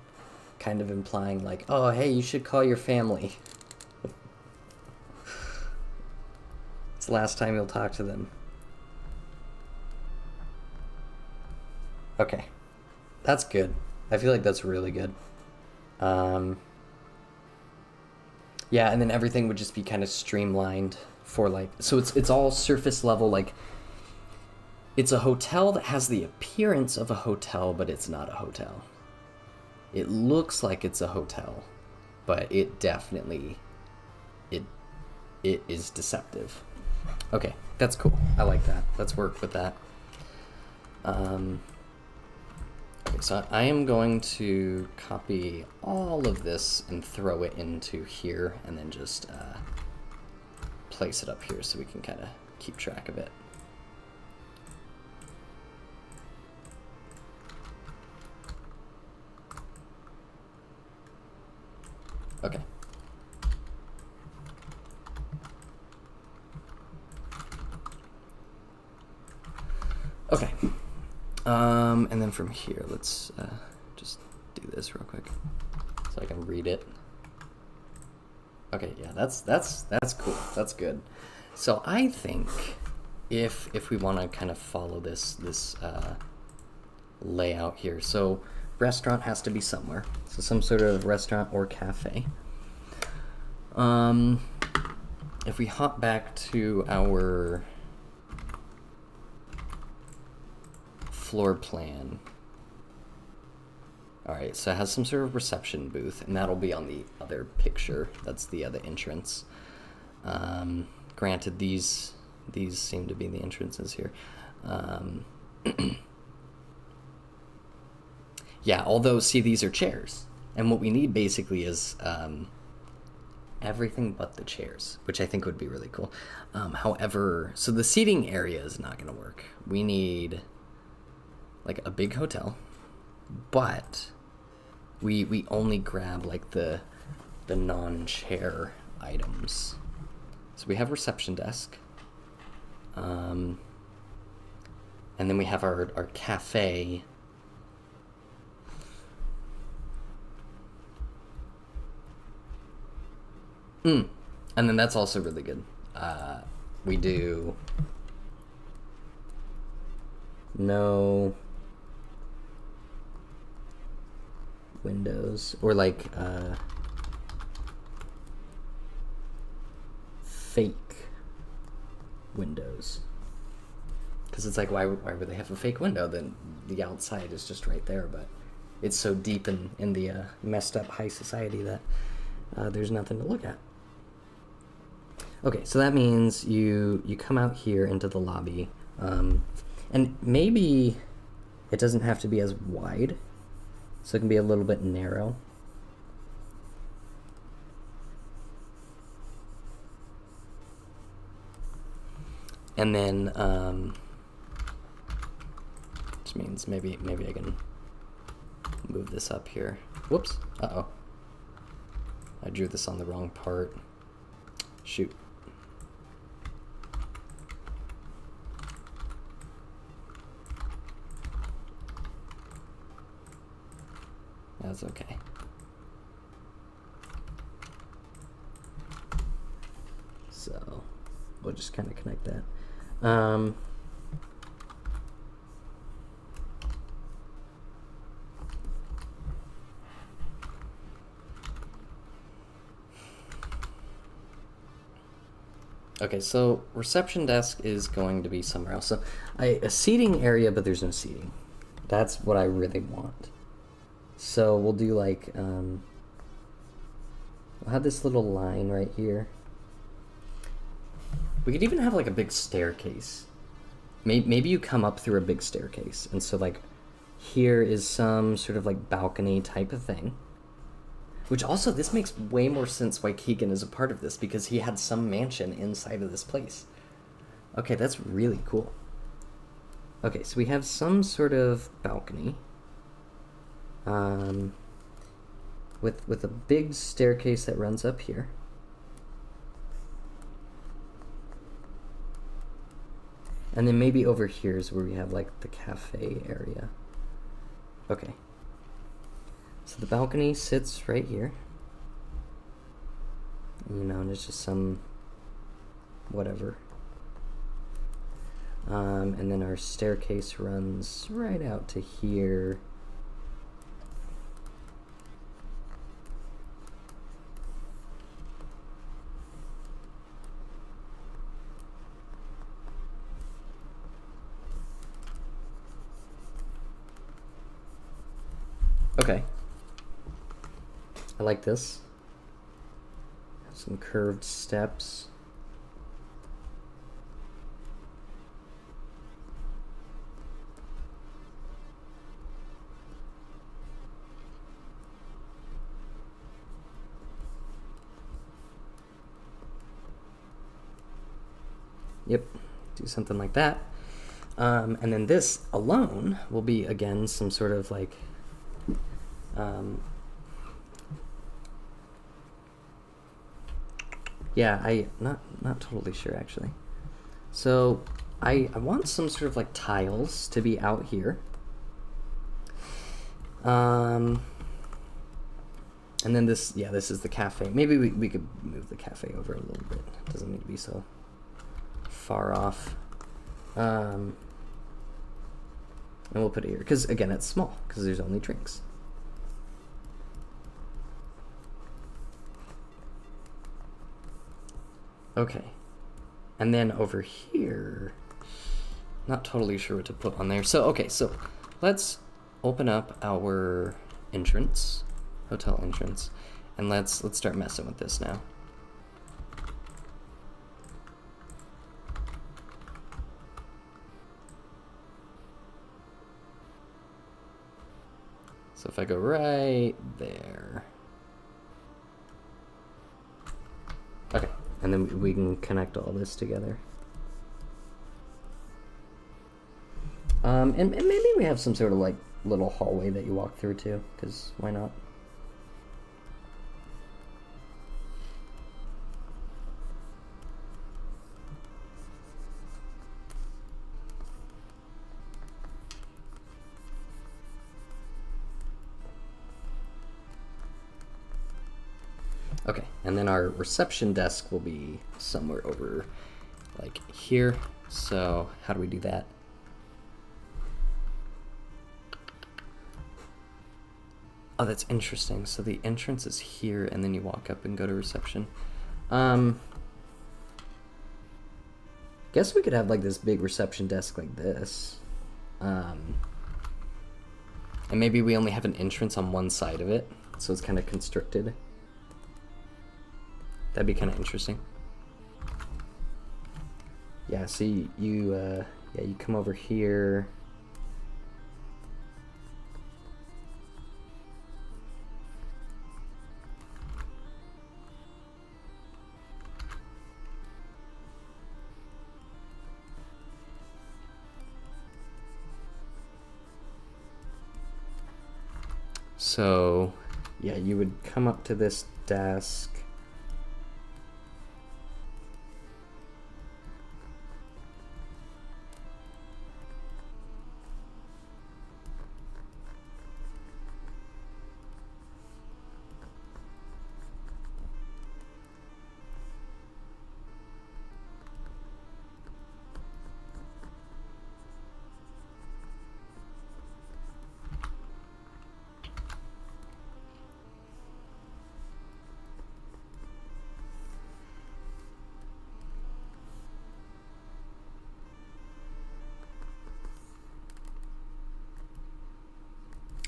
kind of implying like, oh hey, you should call your family. It's the last time you'll talk to them. Okay, that's good. I feel like that's really good. Yeah, and then everything would just be kind of streamlined for like, so it's all surface level. Like it's a hotel that has the appearance of a hotel, but it's not a hotel. It looks like it's a hotel, but it definitely it is deceptive. Okay, that's cool. I like that. Let's work with that. Okay, so I am going to copy all of this and throw it into here, and then just place it up here so we can kind of keep track of it. Okay. Okay. And then from here, let's just do this real quick so I can read it. Okay, yeah, that's cool. That's good. So I think if we want to kind of follow this layout here, so restaurant has to be somewhere, so some sort of restaurant or cafe. If we hop back to our floor plan, all right, so it has some sort of reception booth, and that'll be on the other picture. That's the other entrance. Granted, these seem to be the entrances here. Yeah, although, see, these are chairs. And what we need basically is everything but the chairs, which I think would be really cool. However, so the seating area is not going to work. We need like a big hotel, but we only grab like the non-chair items. So we have reception desk. And then we have our cafe. And then that's also really good. We do no windows, or like fake windows, because it's like, why would they have a fake window? Then the outside is just right there, but it's so deep in the messed up high society that there's nothing to look at. Okay, so that means you come out here into the lobby, and maybe it doesn't have to be as wide, so it can be a little bit narrow. And then, which means maybe I can move this up here. Whoops, uh-oh. I drew this on the wrong part. Shoot. That's okay. So we'll just kind of connect that. Okay, so reception desk is going to be somewhere else. So a seating area, but there's no seating. That's what I really want. So we'll do like, we'll have this little line right here. We could even have like a big staircase. Maybe you come up through a big staircase. And so like here is some sort of like balcony type of thing. Which also, this makes way more sense why Keegan is a part of this, because he had some mansion inside of this place. Okay, that's really cool. Okay, so we have some sort of balcony. With a big staircase that runs up here. And then maybe over here is where we have like the cafe area. Okay. So the balcony sits right here. You know, and it's just some whatever. And then our staircase runs right out to here. Okay. I like this. Some curved steps. Yep, do something like that. And then this alone will be, again, some sort of like yeah, I'm not totally sure actually. So I want some sort of like tiles to be out here. And then this is the cafe. Maybe we could move the cafe over a little bit. It doesn't need to be so far off. And we'll put it here, because again, it's small, because there's only drinks. Okay, and then over here, not totally sure what to put on there. So, okay, so let's open up our entrance, hotel entrance, and let's start messing with this now. So if I go right there. Okay, and then we can connect all this together. And maybe we have some sort of like little hallway that you walk through too, because why not? Okay, and then our reception desk will be somewhere over like here. So how do we do that? Oh, that's interesting. So the entrance is here, and then you walk up and go to reception. Guess we could have like this big reception desk like this. And maybe we only have an entrance on one side of it, so it's kind of constricted. That'd be kind of interesting. Yeah, so you come over here. So, yeah, you would come up to this desk.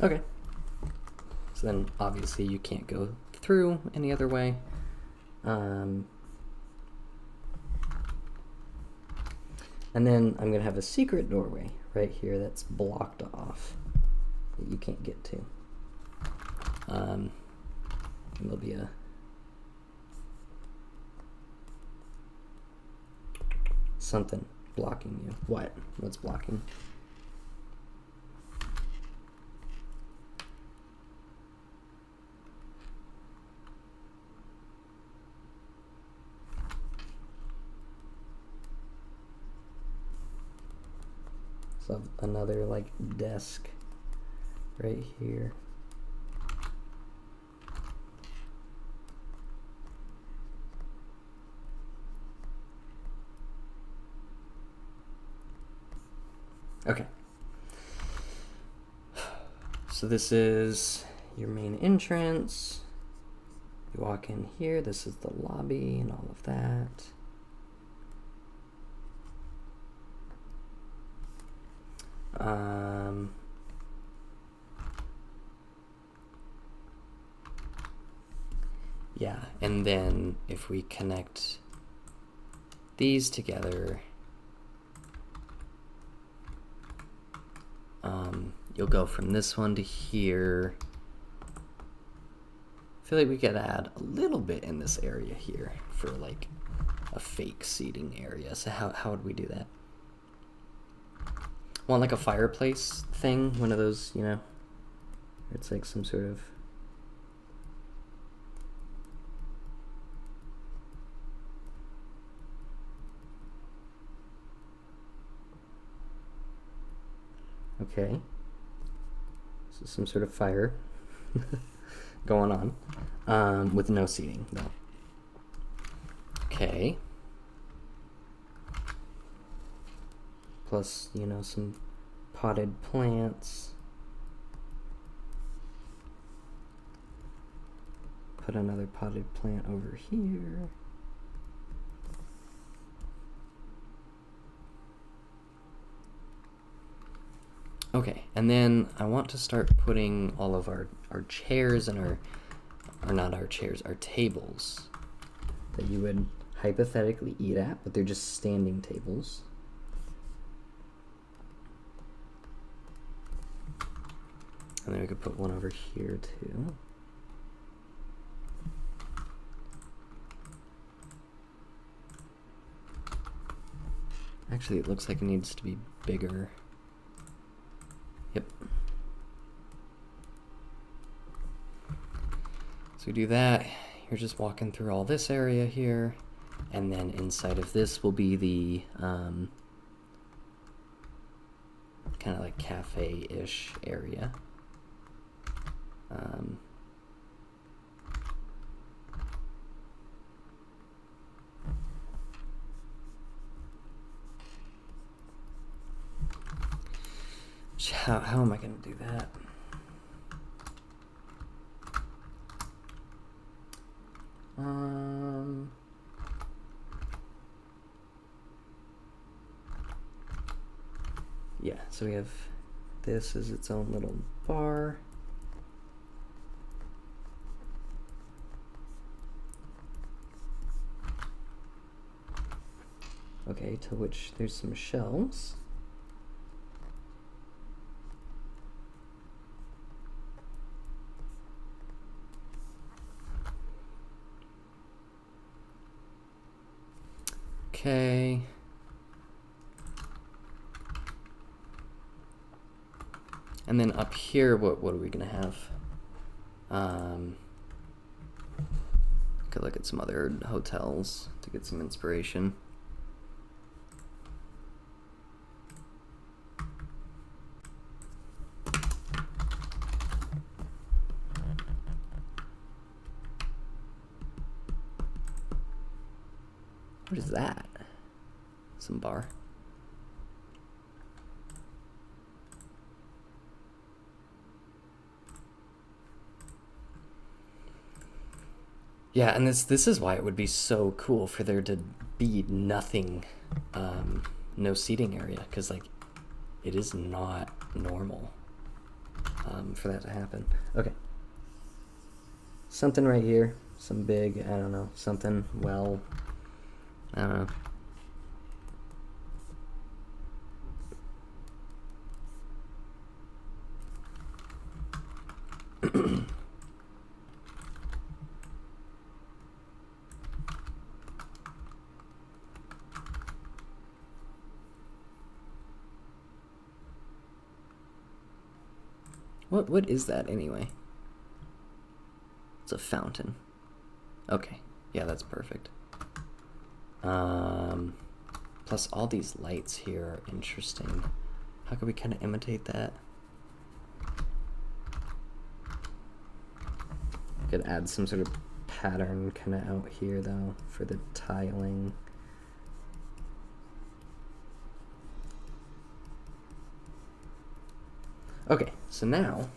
Okay. So then obviously you can't go through any other way. And then I'm going to have a secret doorway right here that's blocked off that you can't get to. And there'll be something blocking you. What? What's blocking? So another like desk right here. Okay. So this is your main entrance. You walk in here, this is the lobby and all of that. Yeah, and then if we connect these together, you'll go from this one to here. I feel like we could add a little bit in this area here for like a fake seating area. So how would we do that? Want like a fireplace thing? One of those, you know, it's like some sort of... Okay. So some sort of fire going on, with no seating, though. Okay. Plus, you know, some potted plants. Put another potted plant over here. Okay, and then I want to start putting all of our chairs and our not our chairs, our tables that you would hypothetically eat at, but they're just standing tables. And then we could put one over here too. Actually, it looks like it needs to be bigger. Yep. So we do that. You're just walking through all this area here, and then inside of this will be the kind of like cafe-ish area. How am I going to do that? Yeah, so we have this as its own little bar. Okay, to which there's some shelves. Okay. And then up here, what are we gonna have? Could look at some other hotels to get some inspiration. What is that? Some bar. Yeah, and this is why it would be so cool for there to be nothing, no seating area, because like it is not normal for that to happen. Okay. Something right here, some big, I don't know, something, well, I don't know. What is that anyway? It's a fountain. Okay, yeah, that's perfect. Plus all these lights here are interesting. How can we kind of imitate that? Could add some sort of pattern kind of out here though for the tiling. Okay, so now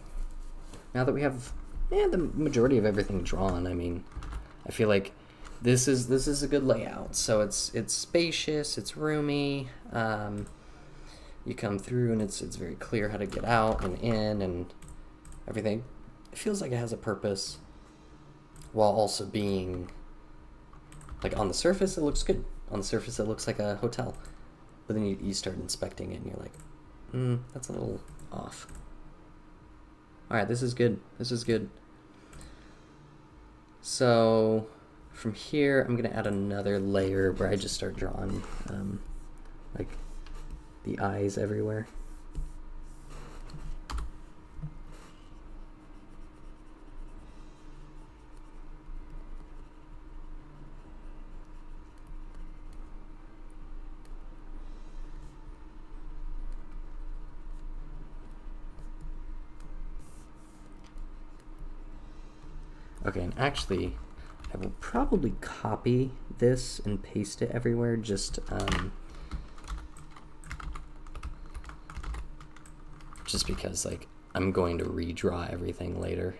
that we have the majority of everything drawn, I mean, I feel like this is a good layout. So it's spacious, it's roomy. You come through and it's very clear how to get out and in and everything. It feels like it has a purpose, while also being like on the surface it looks good. On the surface it looks like a hotel, but then you start inspecting it and you're like, that's a little off. All right, this is good. This is good. So from here, I'm gonna add another layer where I just start drawing like the eyes everywhere. Okay, and actually, I will probably copy this and paste it everywhere, just because, like, I'm going to redraw everything later.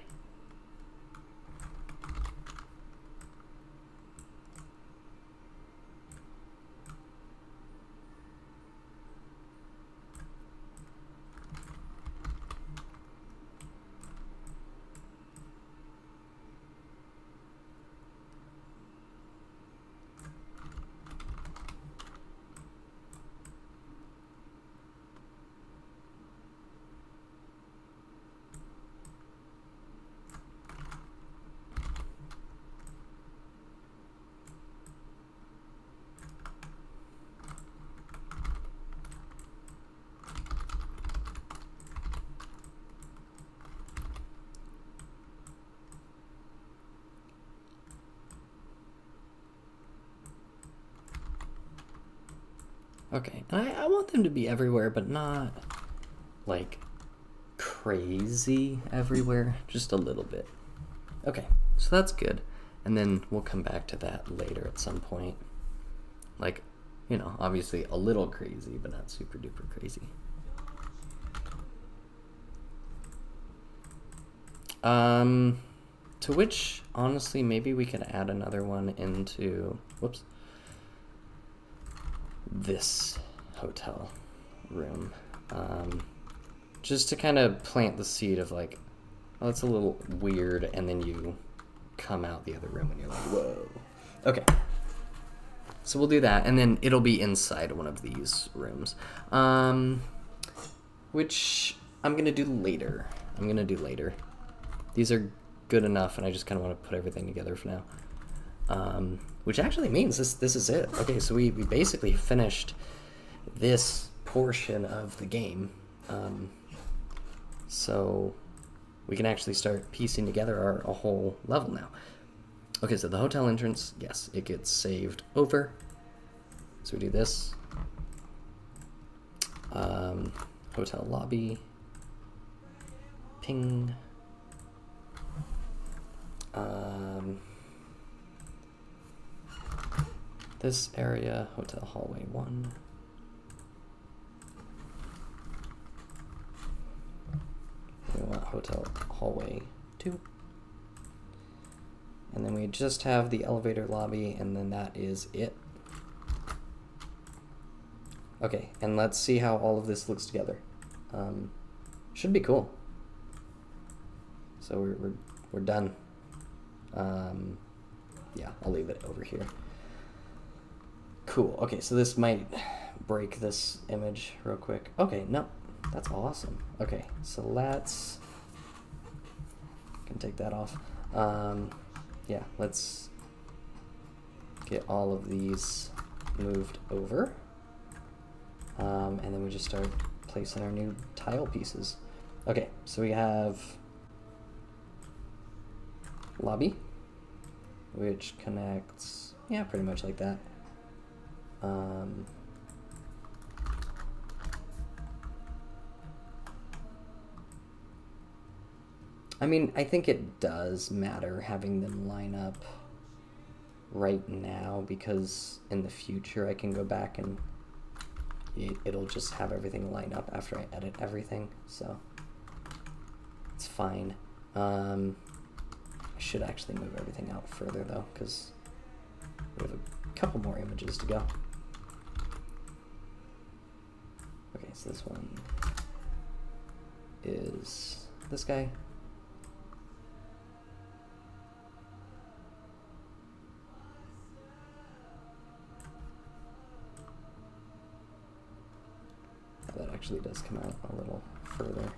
Okay, and I want them to be everywhere, but not, like, crazy everywhere, just a little bit. Okay, so that's good. And then we'll come back to that later at some point. Like, you know, obviously a little crazy, but not super duper crazy. To which, honestly, maybe we could add another one into, whoops, this hotel room, just to kind of plant the seed of like, oh, it's a little weird, and then you come out the other room and you're like, whoa. Okay, So we'll do that, and then it'll be inside one of these rooms, which I'm going to do later. These are good enough, and I just kind of want to put everything together for now. Which actually means this is it. Okay, so we basically finished this portion of the game. So we can actually start piecing together a whole level now. Okay, so the hotel entrance, yes, it gets saved over. So we do this. Hotel lobby. Ping. This area, hotel hallway 1. We want hotel hallway 2. And then we just have the elevator lobby, and then that is it. Okay, and let's see how all of this looks together. Should be cool. So we're done. Yeah, I'll leave it over here. Cool. Okay, so this might break this image real quick. Okay, no, that's awesome. Okay, so let's can take that off. Yeah, let's get all of these moved over. And then we just start placing our new tile pieces. Okay, so we have lobby, which connects, yeah, pretty much like that. I mean, I think it does matter having them line up right now, because in the future I can go back and it'll just have everything line up after I edit everything, so it's fine. I should actually move everything out further though, because we have a couple more images to go. Okay, so this one is this guy. That actually does come out a little further.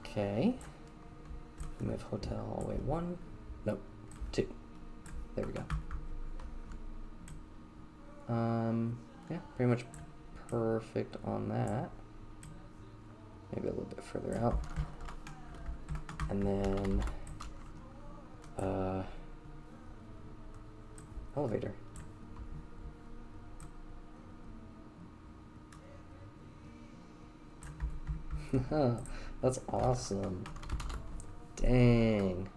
Okay. We have hotel hallway 1. Nope, 2. There we go. Yeah, pretty much perfect on that. Maybe a little bit further out. And then elevator. That's awesome. Dang.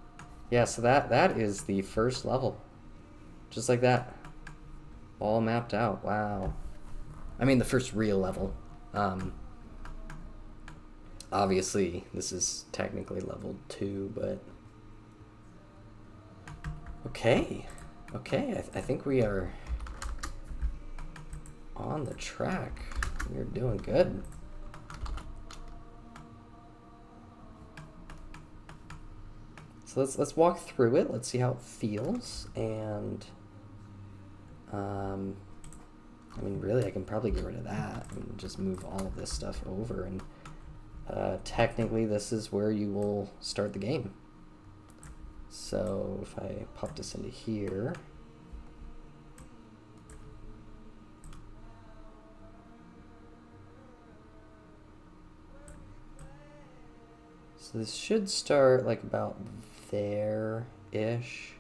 Yeah, so that is the first level. Just like that. All mapped out. Wow. I mean, the first real level. Obviously, this is technically level 2, but... Okay. Okay, I think we are on the track. We're doing good. So let's walk through it. Let's see how it feels. And I mean, really, I can probably get rid of that and just move all of this stuff over. And technically, this is where you will start the game. So if I pop this into here, so this should start like about there-ish.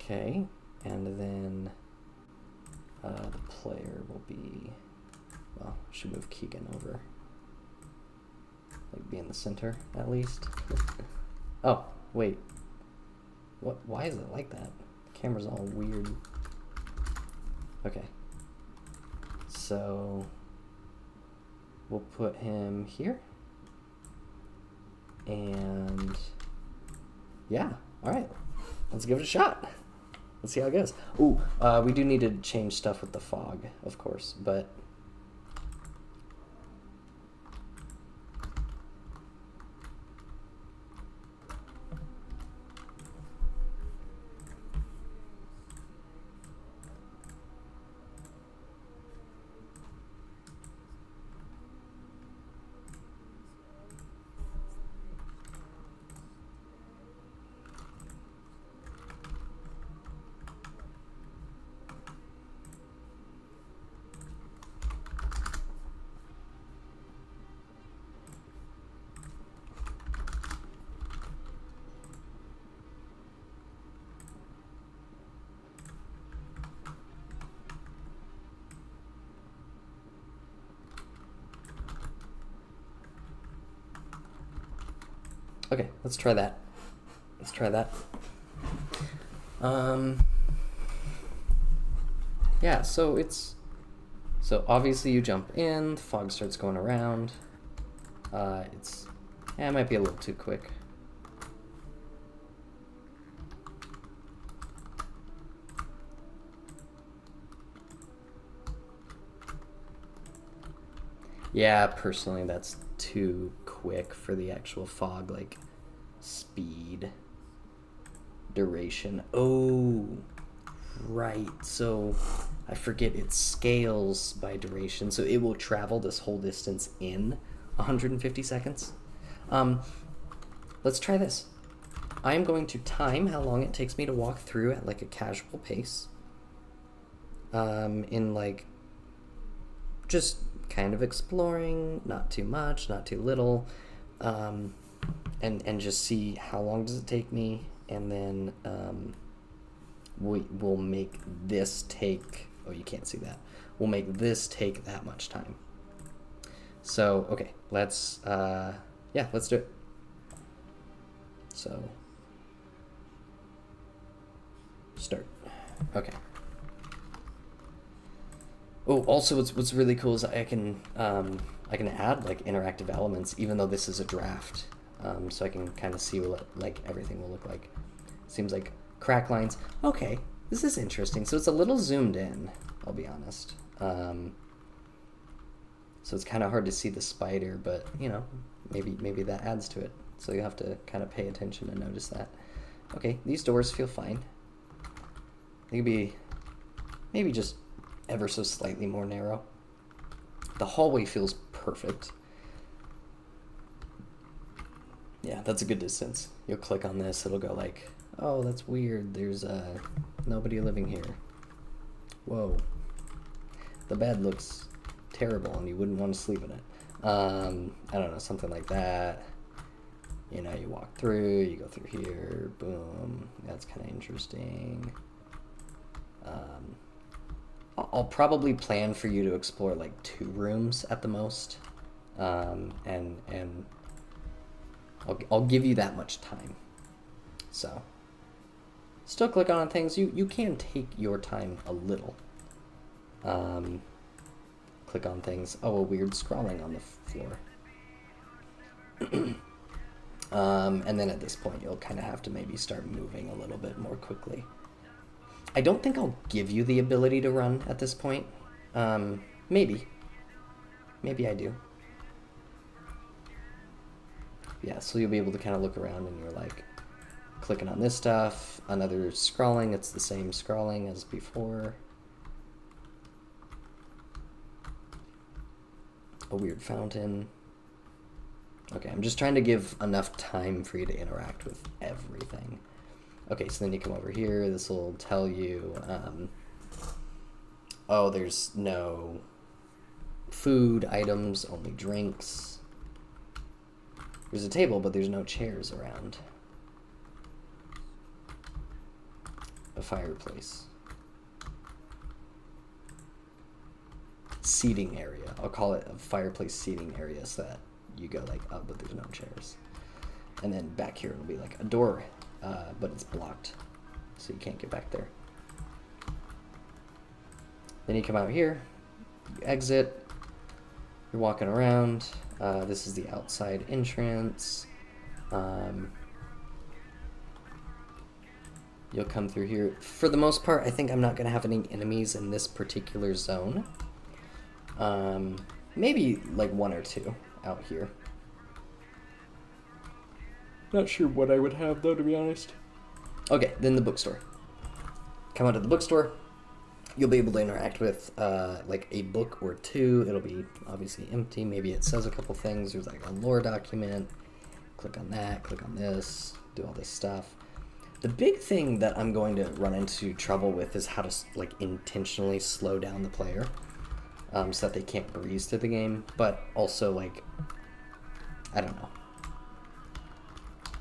Okay, and then the player will be, well, should move Keegan over, like be in the center at least. Oh, wait, what? Why is it like that? The camera's all weird. Okay, so we'll put him here, and yeah, all right, let's give it a shot. Let's see how it goes. Ooh, we do need to change stuff with the fog, of course, but Okay, let's try that. Let's try that. Yeah, so obviously you jump in, the fog starts going around. It might be a little too quick. Yeah, personally, that's too quick for the actual fog, like, speed, duration. Oh, right. So I forget it scales by duration, so it will travel this whole distance in 150 seconds. Let's try this. I'm going to time how long it takes me to walk through at like a casual pace. In like just kind of exploring, not too much, not too little, and just see how long does it take me, and then we'll make this take. Oh, you can't see that. We'll make this take that much time. So okay, let's do it. So start. Okay. Oh, also what's really cool is I can add like interactive elements even though this is a draft, so I can kind of see what like everything will look like. Seems like crack lines. Okay, this is interesting. So it's a little zoomed in, I'll be honest. So it's kind of hard to see the spider, but you know, maybe that adds to it. So you have to kind of pay attention and notice that. Okay, these doors feel fine. They could be maybe just ever so slightly more narrow. The hallway feels perfect. Yeah, that's a good distance. You'll click on this, it'll go like, oh, that's weird. There's nobody living here. Whoa. The bed looks terrible and you wouldn't want to sleep in it. I don't know, something like that. You know, you walk through, you go through here, boom. That's kind of interesting. I'll probably plan for you to explore like 2 rooms at the most, and I'll give you that much time. So, still click on things. You can take your time a little. Click on things. Oh, a weird scrawling on the floor. And then at this point, you'll kind of have to maybe start moving a little bit more quickly. I don't think I'll give you the ability to run at this point. Maybe. Maybe I do. Yeah, so you'll be able to kind of look around and you're like clicking on this stuff. Another scrolling, it's the same scrolling as before. A weird fountain. Okay, I'm just trying to give enough time for you to interact with everything. Okay, so then you come over here, this will tell you, oh, there's no food items, only drinks. There's a table, but there's no chairs around. A fireplace. Seating area. I'll call it a fireplace seating area so that you go like, oh, but there's no chairs. And then back here it'll be like a door, but it's blocked, so you can't get back there. Then you come out here, you exit, you're walking around. This is the outside entrance. You'll come through here. For the most part, I think I'm not going to have any enemies in this particular zone. Maybe like 1 or 2 out here. Not sure what I would have though, to be honest. Okay, then the bookstore. Come out to the bookstore. You'll be able to interact with like a book or 2. It'll be obviously empty. Maybe it says a couple things. There's like a lore document. Click on that, click on this, do all this stuff. The big thing that I'm going to run into trouble with is how to like intentionally slow down the player, so that they can't breeze through the game, but also like, I don't know.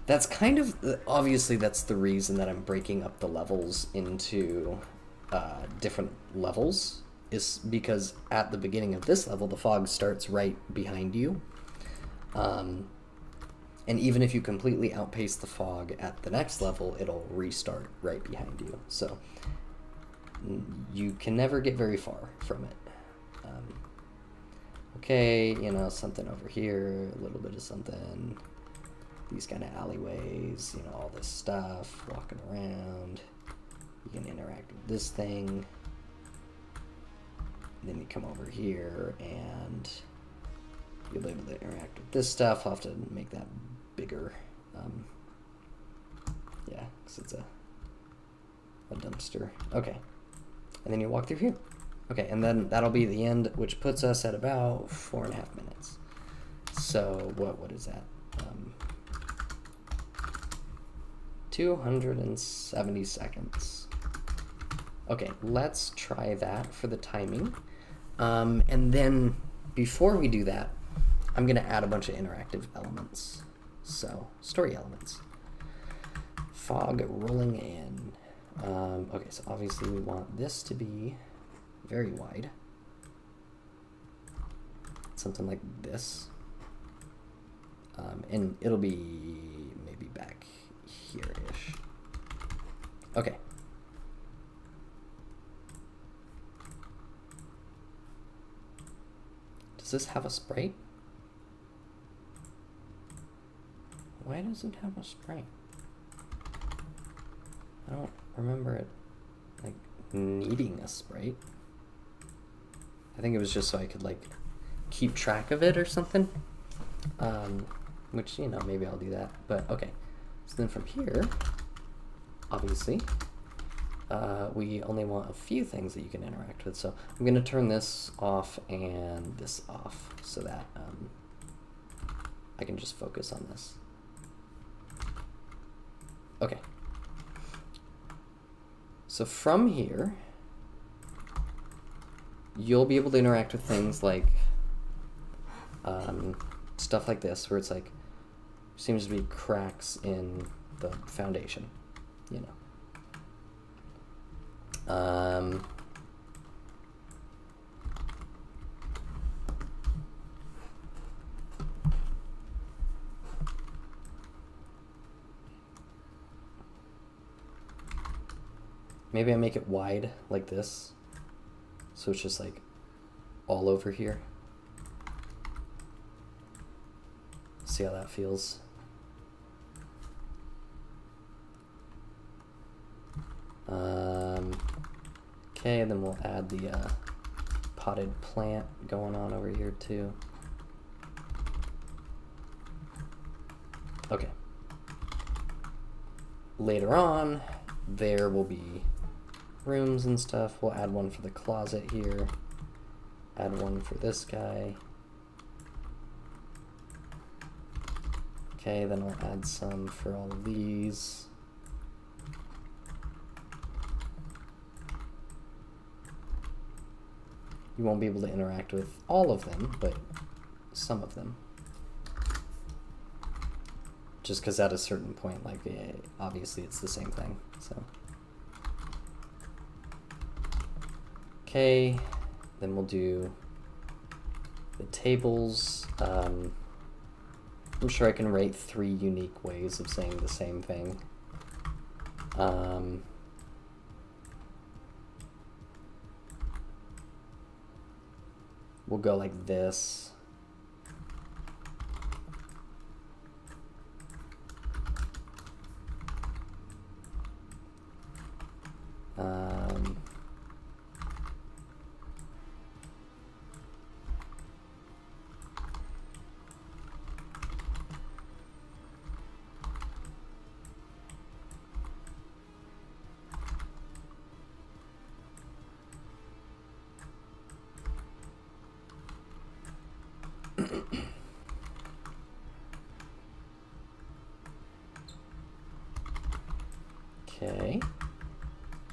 That's kind of, obviously that's the reason that I'm breaking up the levels into different levels, is because at the beginning of this level, the fog starts right behind you. And even if you completely outpace the fog at the next level, it'll restart right behind you. So you can never get very far from it. Okay, you know, something over here, a little bit of something. These kind of alleyways, you know, all this stuff, walking around. You can interact with this thing. Then you come over here and you'll be able to interact with this stuff. I'll have to make that bigger. Yeah, because it's a dumpster. Okay. And then you walk through here. Okay, and then that'll be the end, which puts us at about 4.5 minutes. So what is that? 270 seconds. Okay, let's try that for the timing. And then before we do that, I'm gonna add a bunch of interactive elements. So, story elements. Fog rolling in. Okay, so obviously we want this to be very wide. Something like this. And it'll be maybe back here-ish. Okay. Does this have a sprite? Why does it have a sprite? I don't remember it like needing a sprite. I think it was just so I could like keep track of it or something. Which, you know, maybe I'll do that. But okay. So then from here, obviously, we only want a few things that you can interact with. So I'm going to turn this off and this off so that I can just focus on this. Okay. So from here, you'll be able to interact with things like stuff like this, where it's like, seems to be cracks in the foundation, you know. Maybe I make it wide like this, so it's just like all over here. See how that feels? Okay, then we'll add the potted plant going on over here too. Okay. Later on, there will be rooms and stuff. We'll add one for the closet here. Add one for this guy. Okay, then we'll add some for all of these. You won't be able to interact with all of them, but some of them. Just because at a certain point, like, obviously it's the same thing, so. Okay, then we'll do the tables. I'm sure I can rate 3 unique ways of saying the same thing. We'll go like this. Okay.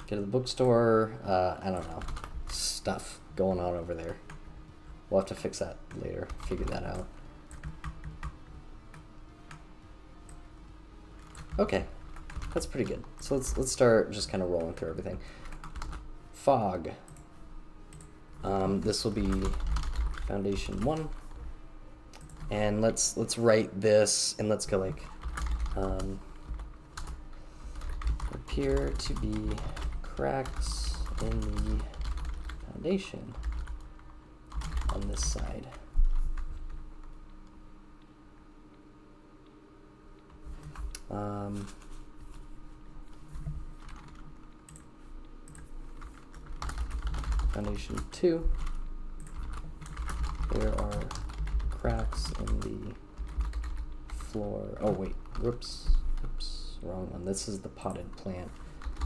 Go to the bookstore. I don't know. Stuff going on over there. We'll have to fix that later. Figure that out. Okay. That's pretty good. So let's start just kind of rolling through everything. Fog. This will be foundation 1. And let's write this, and let's go like appear to be cracks in the foundation on this side. Foundation 2, there are cracks in the floor. Oh wait, whoops, wrong one. This is the potted plant.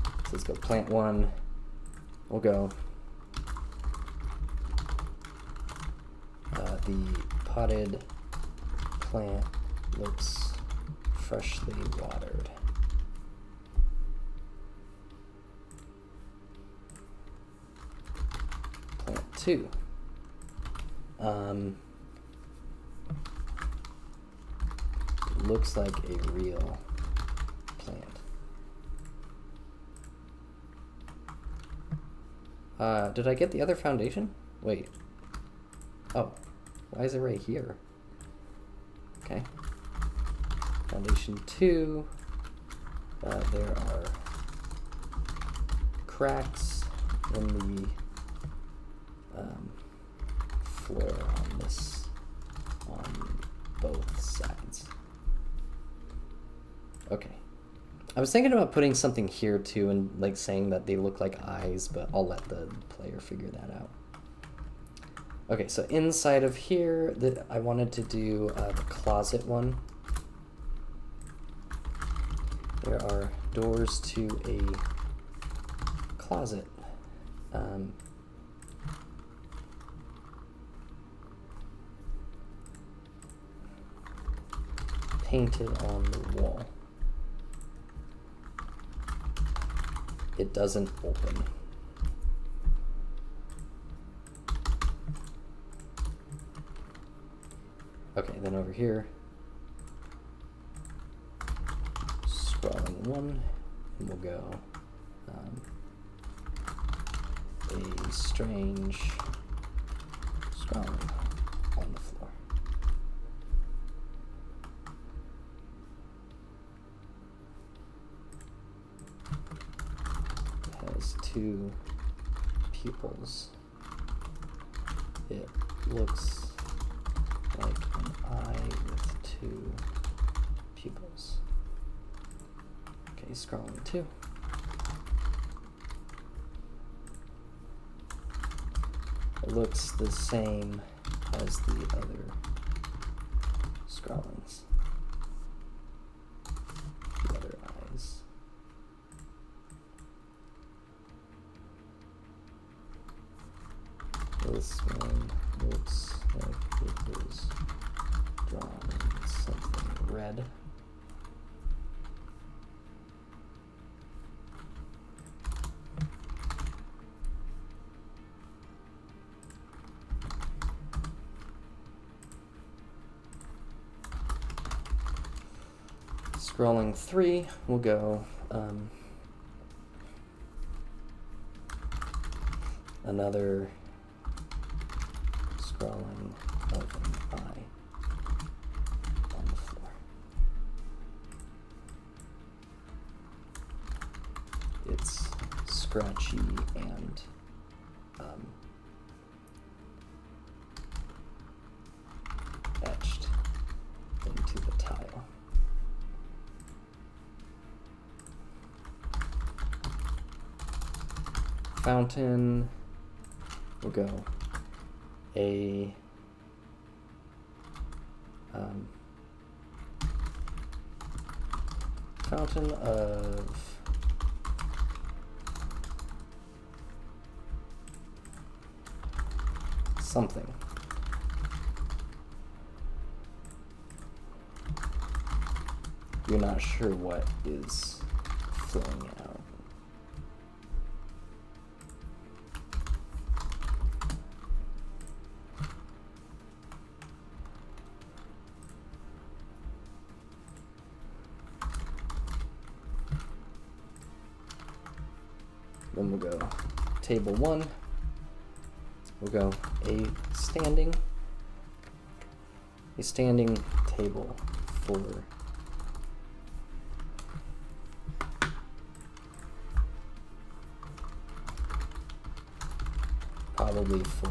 So let's go plant 1. We'll go the potted plant looks freshly watered. Plant 2. Looks like a real plant. Did I get the other foundation? Wait. Oh, why is it right here? Okay. Foundation 2. There are cracks in the floor on both sides. Okay. I was thinking about putting something here too and like saying that they look like eyes, but I'll let the player figure that out. Okay, so inside of here, I wanted to do the closet one. There are doors to a closet. Painted on the wall. It doesn't open. Okay, then over here, scrolling 1, and we'll go a strange scrolling on the floor. It has 2 pupils. It looks like an eye with 2 pupils. Okay, scrolling 2. It looks the same as the other scrollings. The other eyes. This one looks like it is drawing something red. Scrolling 3, we'll go another scrolling of an eye on the floor. It's scratchy and etched into the tile. Fountain, we'll go a fountain of something. You're not sure what is flowing out. Then we'll go table 1. We'll go a standing a standing table for probably for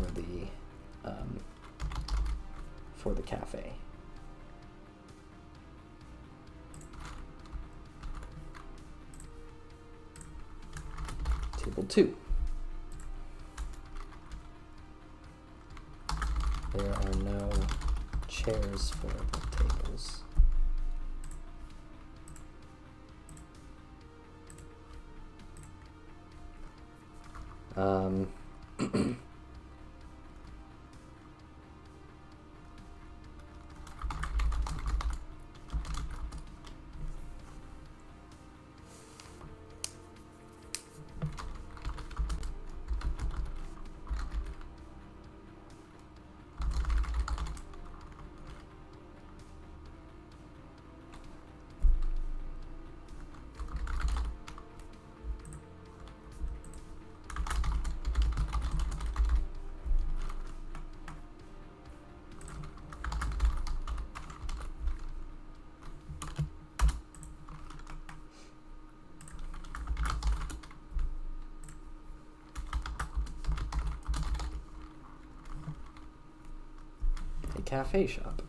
the cafe. Table 2. There are no chairs for the tables. A cafe shop.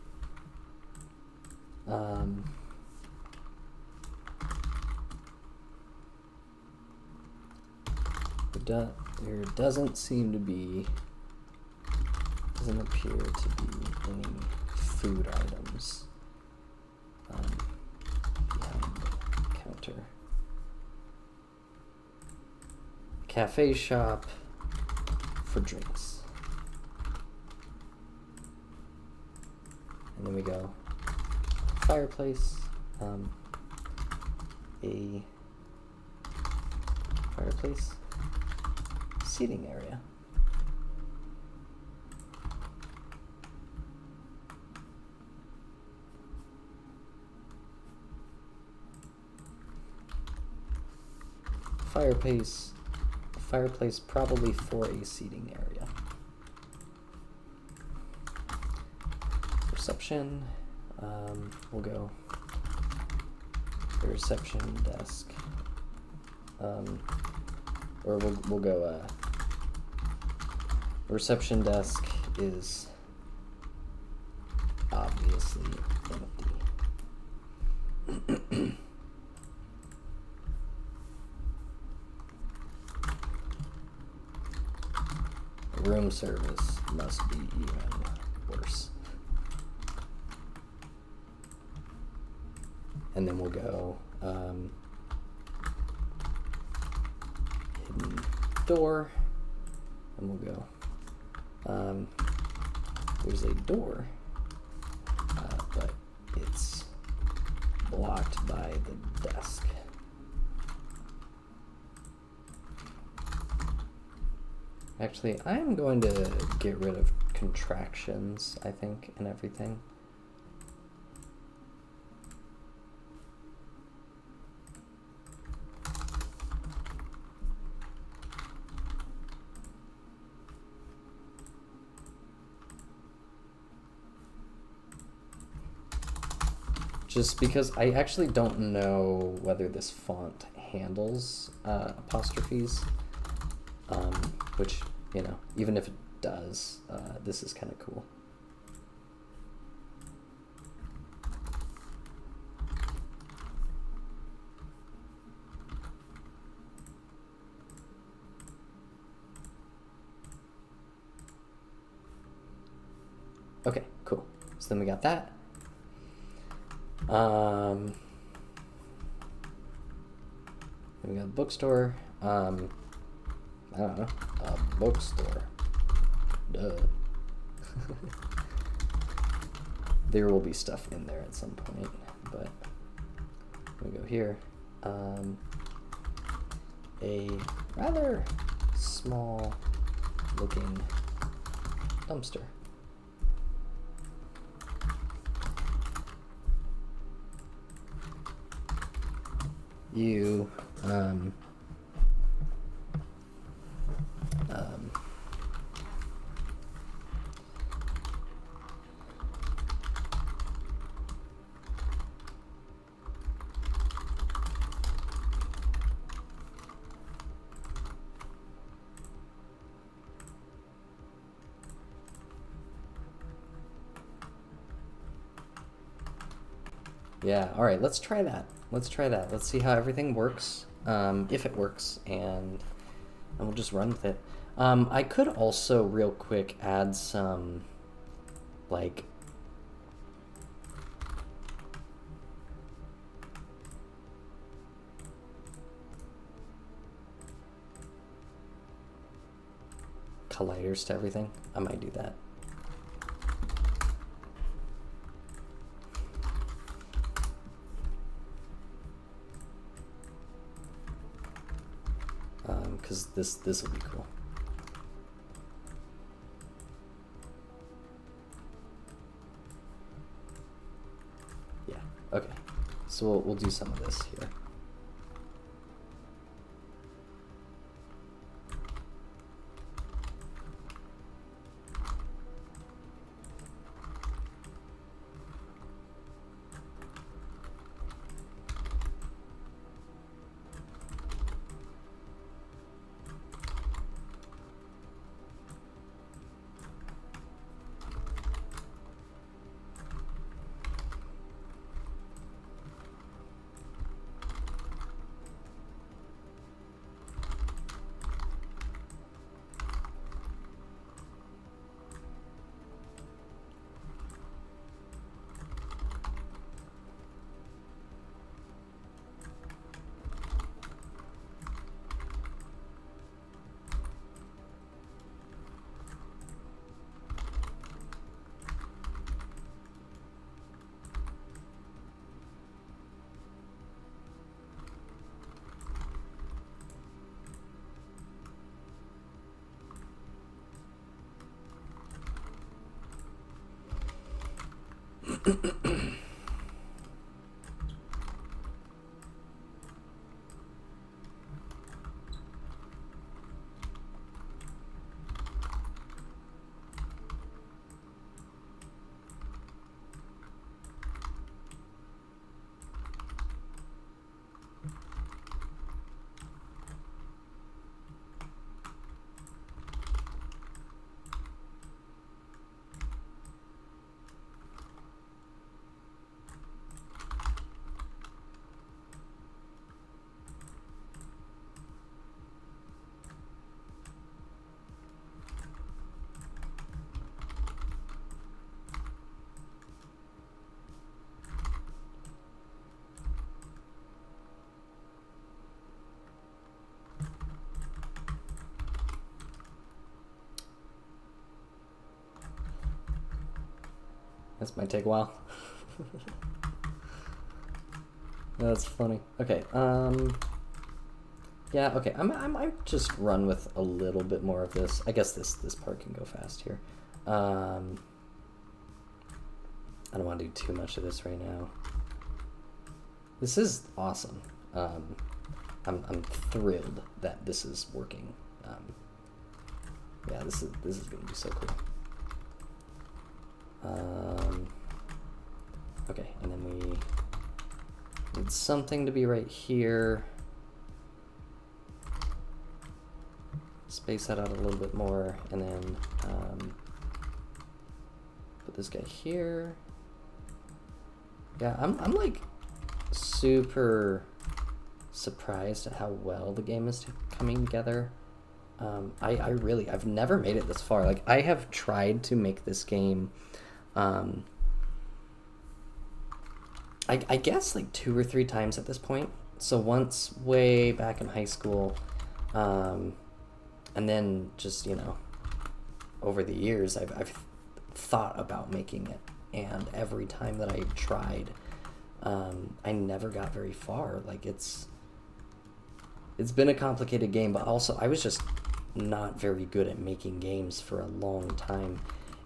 There doesn't appear to be any food items behind the counter. Cafe shop for drinks. And then we go fireplace, a fireplace seating area. Fireplace probably for a seating area. Reception, we'll go the reception desk, or we'll go, the reception desk is obviously empty. Room service must be even worse. And then we'll go hidden door, and we'll go there's a door, but it's blocked by the desk. Actually, I'm going to get rid of contractions, I think, and everything. Just because I actually don't know whether this font handles apostrophes, which, you know, even if it does, this is kind of cool. Okay, cool. So then we got that. Then we got a bookstore. I don't know, a bookstore. Duh. There will be stuff in there at some point, but we go here. A rather small looking dumpster. You Yeah, all right, let's try that. Let's try that. Let's see how everything works, if it works, and we'll just run with it. I could also, real quick, add some, like, colliders to everything. I might do that. Because this will be cool. Yeah. Okay. So we'll do some of this here. This might take a while. That's funny. Okay, yeah, okay, I might just run with a little bit more of this. I guess this part can go fast here. I don't want to do too much of this right now. This is awesome. I'm thrilled that this is working. Yeah, this is gonna be so cool. Okay, and then we need something to be right here. Space that out a little bit more, and then put this guy here. Yeah, I'm like super surprised at how well the game is coming together. I've never made it this far. Like, I have tried to make this game, I guess like 2 or 3 times at this point. So once way back in high school, and then just, you know, over the years, I've thought about making it, and every time that I tried, I never got very far. Like, it's been a complicated game, but also I was just not very good at making games for a long time,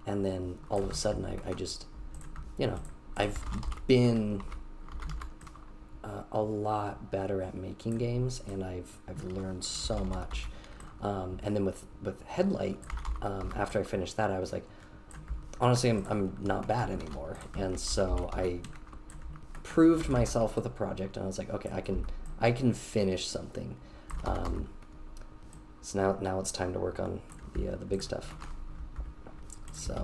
and then all of a sudden I just, you know, I've been a lot better at making games, and I've learned so much. And then with Headlight, after I finished that, I was like, honestly, I'm not bad anymore. And so I proved myself with a project, and I was like, okay, I can finish something. So now it's time to work on the big stuff. So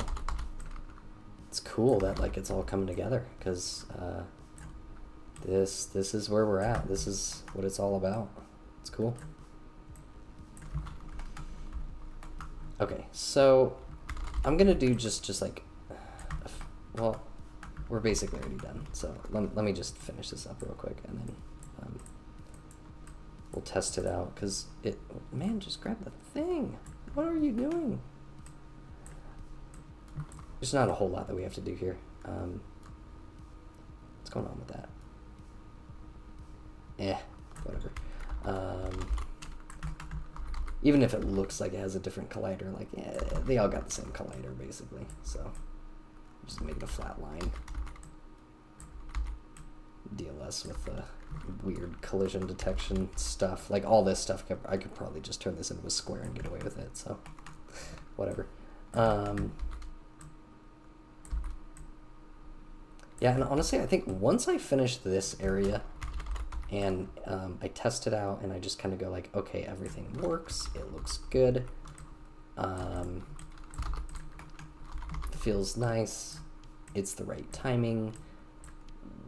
it's cool that, like, it's all coming together, because This is where we're at. This is what it's all about. It's cool. Okay, so I'm gonna do just like, well, we're basically already done. So let me just finish this up real quick, and then we'll test it out. Cause man, just grab the thing. What are you doing? There's not a whole lot that we have to do here. What's going on with that? Whatever. Even if it looks like it has a different collider, like, they all got the same collider, basically. So, just make it a flat line. Deal less with the weird collision detection stuff. Like, all this stuff, I could probably just turn this into a square and get away with it, so, whatever. Yeah, and honestly, I think once I finish this area, and I test it out, and I just kind of go like, okay, everything works, it looks good, feels nice, it's the right timing,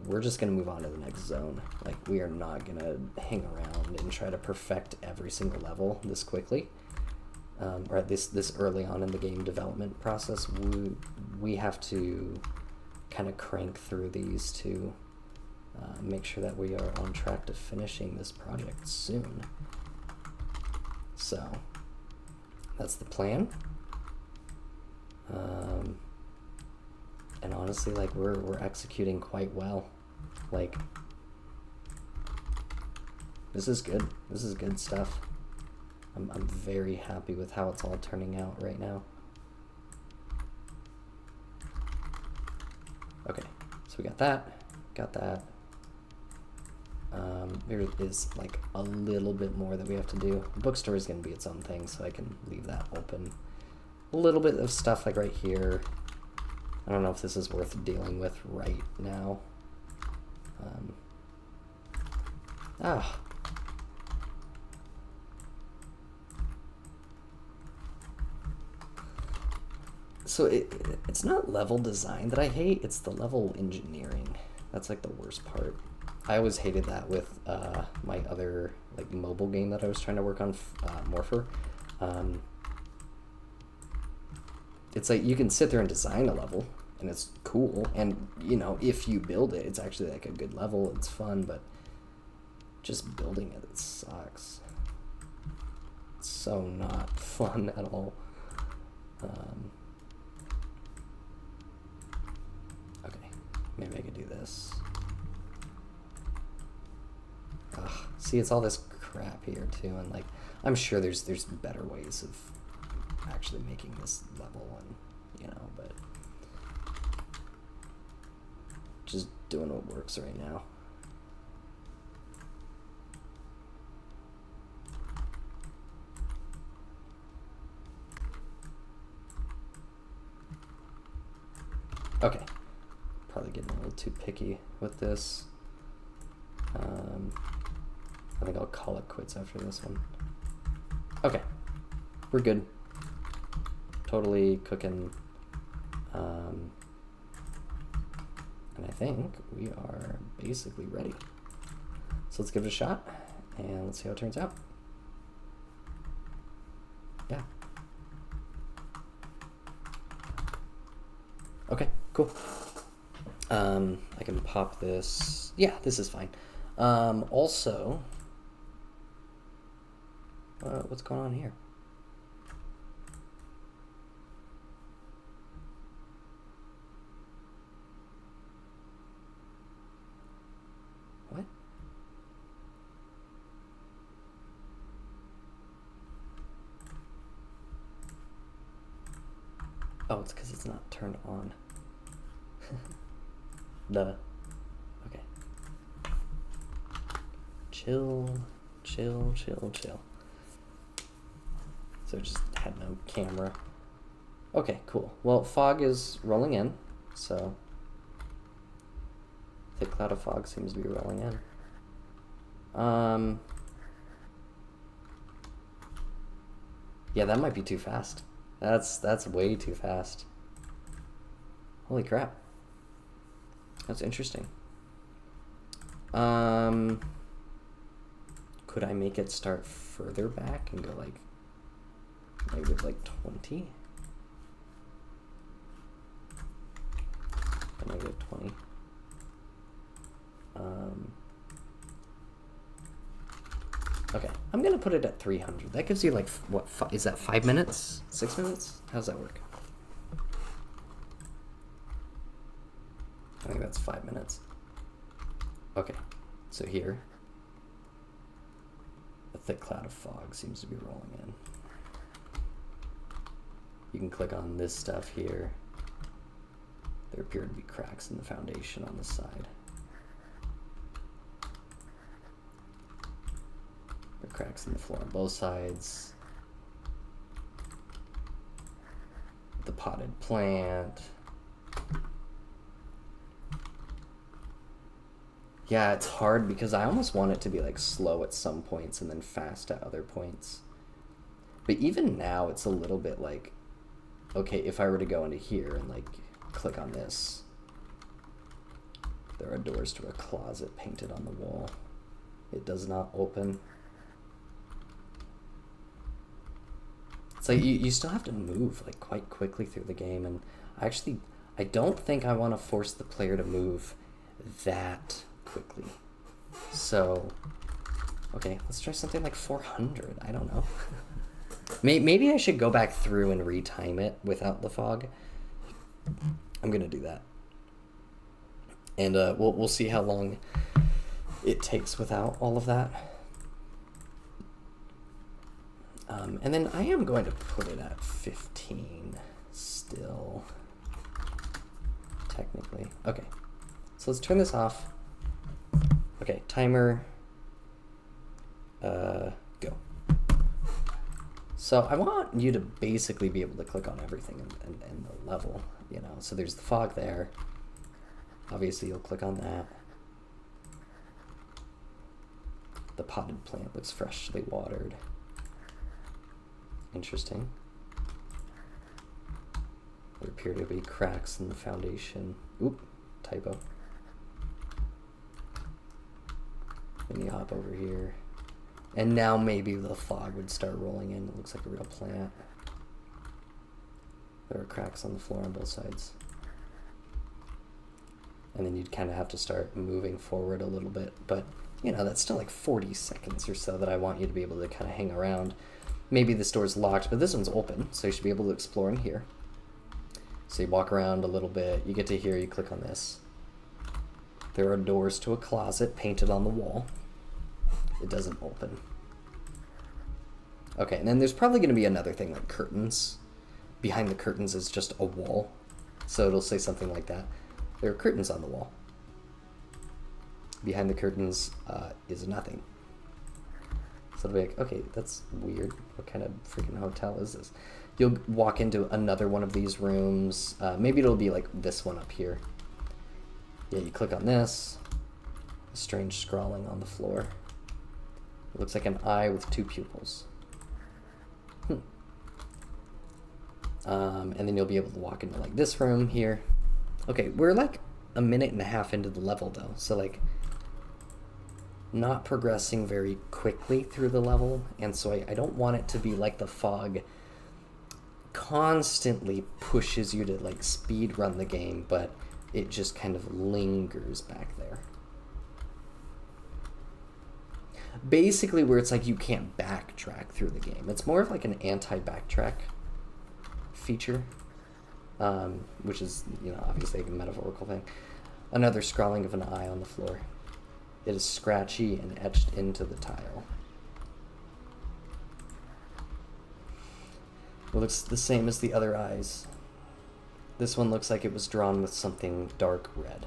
we're just going to move on to the next zone. Like, we are not going to hang around and try to perfect every single level this quickly, or at this early on in the game development process. We have to kind of crank through these to make sure that we are on track to finishing this project soon. So that's the plan. And honestly, like, we're executing quite well. Like, this is good. This is good stuff. I'm very happy with how it's all turning out right now. Okay, so we got that. There is like a little bit more that we have to do. The bookstore is going to be its own thing, so I can leave that open. A little bit of stuff like right here. I don't know if this is worth dealing with right now. So it's not level design that I hate, it's the level engineering. That's like the worst part. I always hated that with my other like mobile game that I was trying to work on, Morpher. It's like you can sit there and design a level, and it's cool, and you know, if you build it, it's actually like a good level, it's fun, but just building it, it sucks. It's so not fun at all. Okay, maybe I could do this. Ugh, see, it's all this crap here too, and like, I'm sure there's better ways of actually making this level, and you know, but just doing what works right now. Okay, probably getting a little too picky with this. I think I'll call it quits after this one. Okay, we're good. Totally cooking. And I think we are basically ready. So let's give it a shot, and let's see how it turns out. Yeah. Okay, cool. I can pop this. Yeah, this is fine. Also, what's going on here? What? Oh, it's because it's not turned on. Duh. Okay. Chill. So it just had no camera. Okay, cool. Well, fog is rolling in, so thick cloud of fog seems to be rolling in. Yeah, that might be too fast. That's way too fast. Holy crap. That's interesting. Could I make it start further back and go like -20? -20. Okay, I'm gonna put it at 300. That gives you like, what, is that 5 minutes? 6 minutes? How's that work? I think that's 5 minutes. Okay, so here, a thick cloud of fog seems to be rolling in. You can click on this stuff here. There appear to be cracks in the foundation on the side. There are cracks in the floor on both sides. The potted plant. Yeah, it's hard because I almost want it to be like slow at some points and then fast at other points. But even now it's a little bit like, okay, if I were to go into here and like click on this, there are doors to a closet painted on the wall. It does not open. It's like you still have to move like quite quickly through the game, and I don't think I want to force the player to move that quickly. So, okay, let's try something like 400. I don't know. Maybe I should go back through and retime it without the fog. I'm gonna do that, and we'll see how long it takes without all of that. And then I am going to put it at 15 still, technically. Okay, so let's turn this off. Okay, timer, go. So I want you to basically be able to click on everything in the level, you know. So there's the fog there. Obviously you'll click on that. The potted plant looks freshly watered. Interesting. There appear to be cracks in the foundation. Oop, typo. Then you hop over here. And now maybe the fog would start rolling in. It looks like a real plant. There are cracks on the floor on both sides. And then you'd kind of have to start moving forward a little bit. But, you know, that's still like 40 seconds or so that I want you to be able to kind of hang around. Maybe this door's locked, but this one's open, so you should be able to explore in here. So you walk around a little bit, you get to here, you click on this. There are doors to a closet painted on the wall. It doesn't open. Okay, and then there's probably going to be another thing like curtains. Behind the curtains is just a wall, so it'll say something like that. There are curtains on the wall. Behind the curtains is nothing. So it'll be like, okay, that's weird. What kind of freaking hotel is this? You'll walk into another one of these rooms. Maybe it'll be like this one up here. Yeah, you click on this. A strange scrawling on the floor. It looks like an eye with two pupils. And then you'll be able to walk into like this room here. Okay, we're like a minute and a half into the level though, so like not progressing very quickly through the level, and so I don't want it to be like the fog constantly pushes you to like speed run the game, but it just kind of lingers back there. Basically where it's like you can't backtrack through the game. It's more of like an anti-backtrack feature, which is, you know, obviously a metaphorical thing. Another scrawling of an eye on the floor. It is scratchy and etched into the tile. It looks the same as the other eyes. This one looks like it was drawn with something dark red.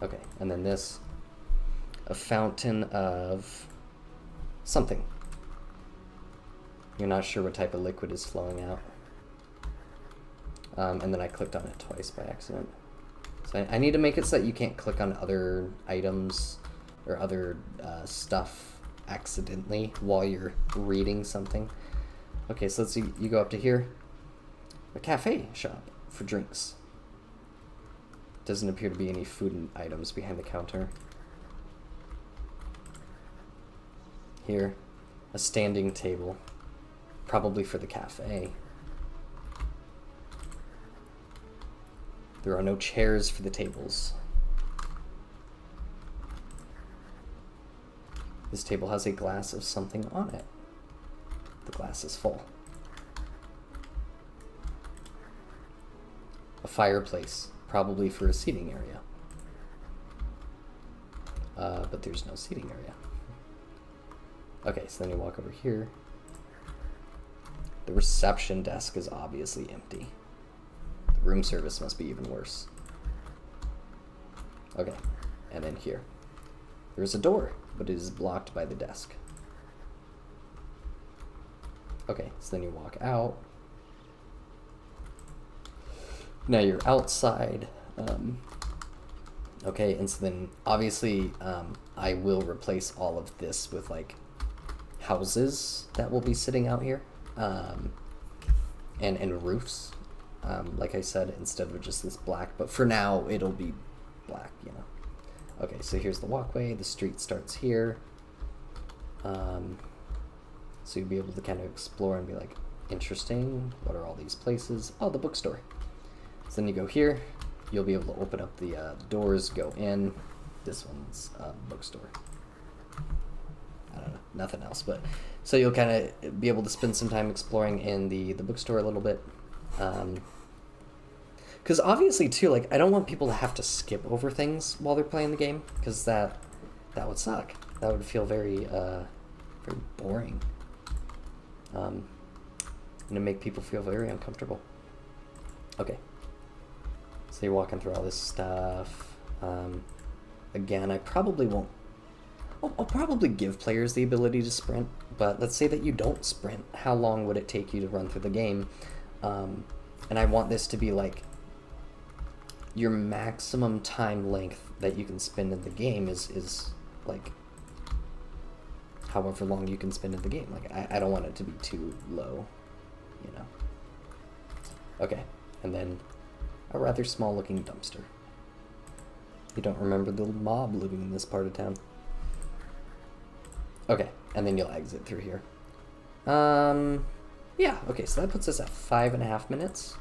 Okay, and then this, a fountain of something. You're not sure what type of liquid is flowing out. And then I clicked on it twice by accident. So I need to make it so that you can't click on other items or other stuff accidentally while you're reading something. Okay, so let's see, you go up to here. A cafe shop for drinks. Doesn't appear to be any food items behind the counter. Here, a standing table, probably for the cafe. There are no chairs for the tables. This table has a glass of something on it. The glass is full. A fireplace, probably for a seating area. But there's no seating area. Okay, so then you walk over here. The reception desk is obviously empty. The room service must be even worse. Okay, and then here. There's a door, but it is blocked by the desk. Okay, so then you walk out. Now you're outside. Okay, and so then obviously I will replace all of this with like houses that will be sitting out here, and roofs, like I said, instead of just this black, but for now it'll be black, you know. Okay, so here's the walkway, the street starts here, so you'll be able to kind of explore and be like, interesting, what are all these places? Oh, the bookstore. So then you go here, you'll be able to open up the doors, go in. This one's a bookstore. I don't know, nothing else, but so you'll kind of be able to spend some time exploring in the bookstore a little bit, because obviously too, like, I don't want people to have to skip over things while they're playing the game, because that would suck. That would feel very very boring, and it'd make people feel very uncomfortable. Okay, so you're walking through all this stuff. Again, I probably won't. I'll probably give players the ability to sprint, but let's say that you don't sprint. How long would it take you to run through the game? And I want this to be like your maximum time length that you can spend in the game is like however long you can spend in the game. Like I don't want it to be too low, you know. Okay, and then a rather small looking dumpster. You don't remember the mob living in this part of town. Okay, and then you'll exit through here. Yeah, okay, so that puts us at 5.5 minutes.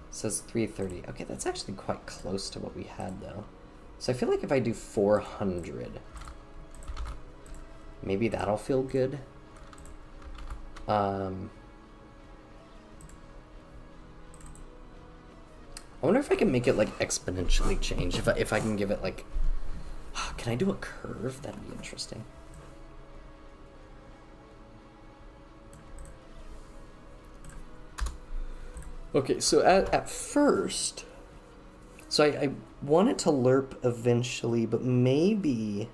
Says 3:30. Okay, that's actually quite close to what we had, though. So I feel like if I do 400, maybe that'll feel good. I wonder if I can make it, like, exponentially change. If I can give it, like... Can I do a curve? That'd be interesting. Okay, so at first... So I want it to lerp eventually, but maybe...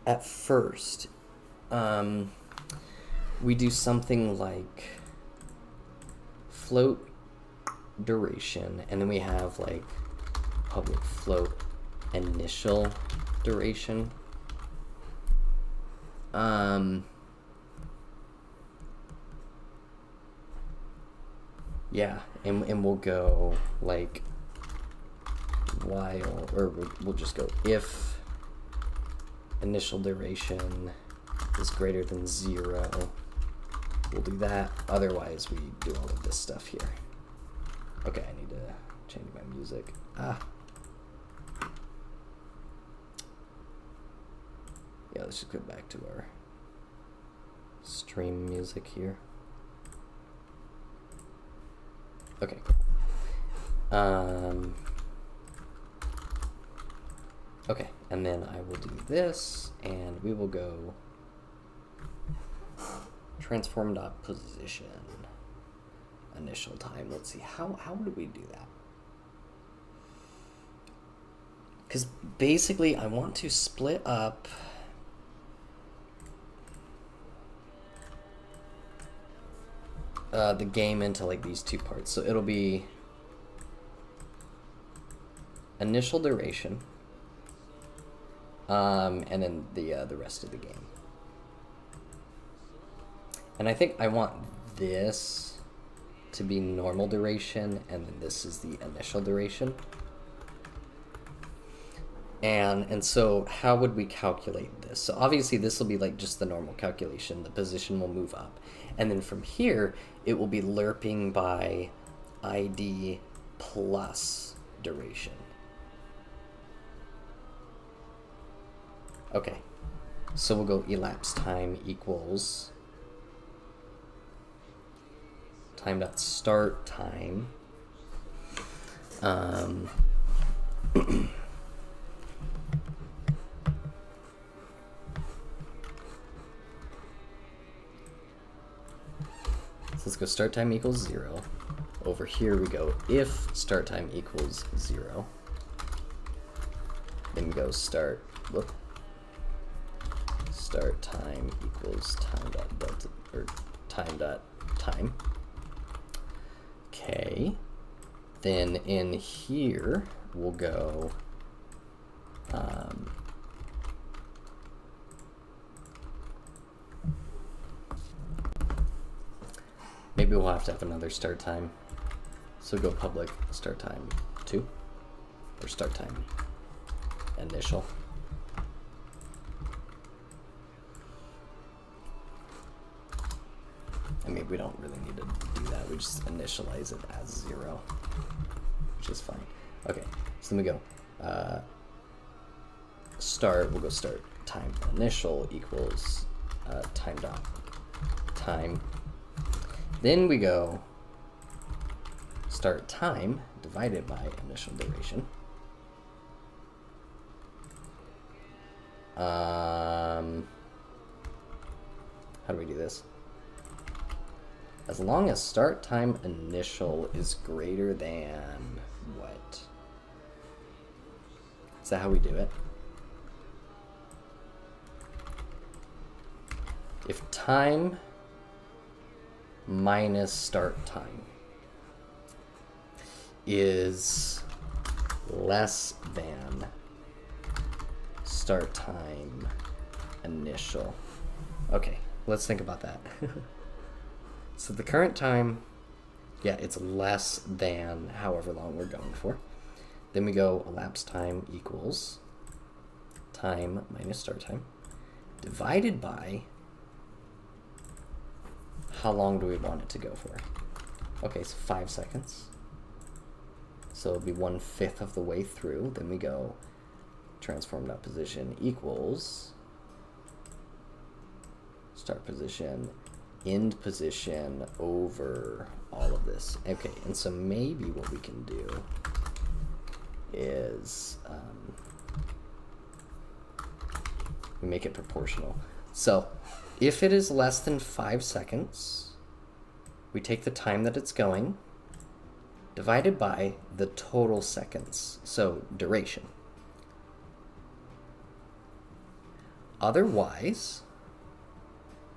At first... we do something like... float duration, and then we have, like... public float initial duration. Yeah, and we'll go like while, or we'll just go if initial duration is greater than 0. We'll do that. Otherwise, we do all of this stuff here. Okay, I need to change my music. Yeah, let's just go back to our stream music here. Okay. Okay, and then I will do this, and we will go transform.position. Initial time. Let's see, how would we do that? Because basically I want to split up the game into like these two parts. So it'll be initial duration, and then the rest of the game. And I think I want this to be normal duration, and then this is the initial duration. And so how would we calculate this? So obviously this will be like just the normal calculation. The position will move up. And then from here, it will be lerping by ID plus duration. Okay, so we'll go elapsed time equals time.start time. Let's go start time equals 0. Over here we go if start time equals 0. Then we go start time equals time dot delta or time dot time. Okay. Then in here we'll go maybe we'll have to have another start time. So go public start time 2 or start time initial. I mean, we don't really need to do that. We just initialize it as 0, which is fine. Okay, so then we go start. We'll go start time initial equals time dot time. Then we go start time divided by initial duration. How do we do this? As long as start time initial is greater than what? Is that how we do it? If time minus start time is less than start time initial. Okay, let's think about that. So the current time, yeah, it's less than however long we're going for. Then we go elapsed time equals time minus start time divided by how long do we want it to go for? Okay, so 5 seconds. So it'll be 1/5 of the way through. Then we go transform.position equals start position, end position over all of this. Okay, and so maybe what we can do is we make it proportional. So if it is less than 5 seconds, we take the time that it's going divided by the total seconds, so duration. Otherwise,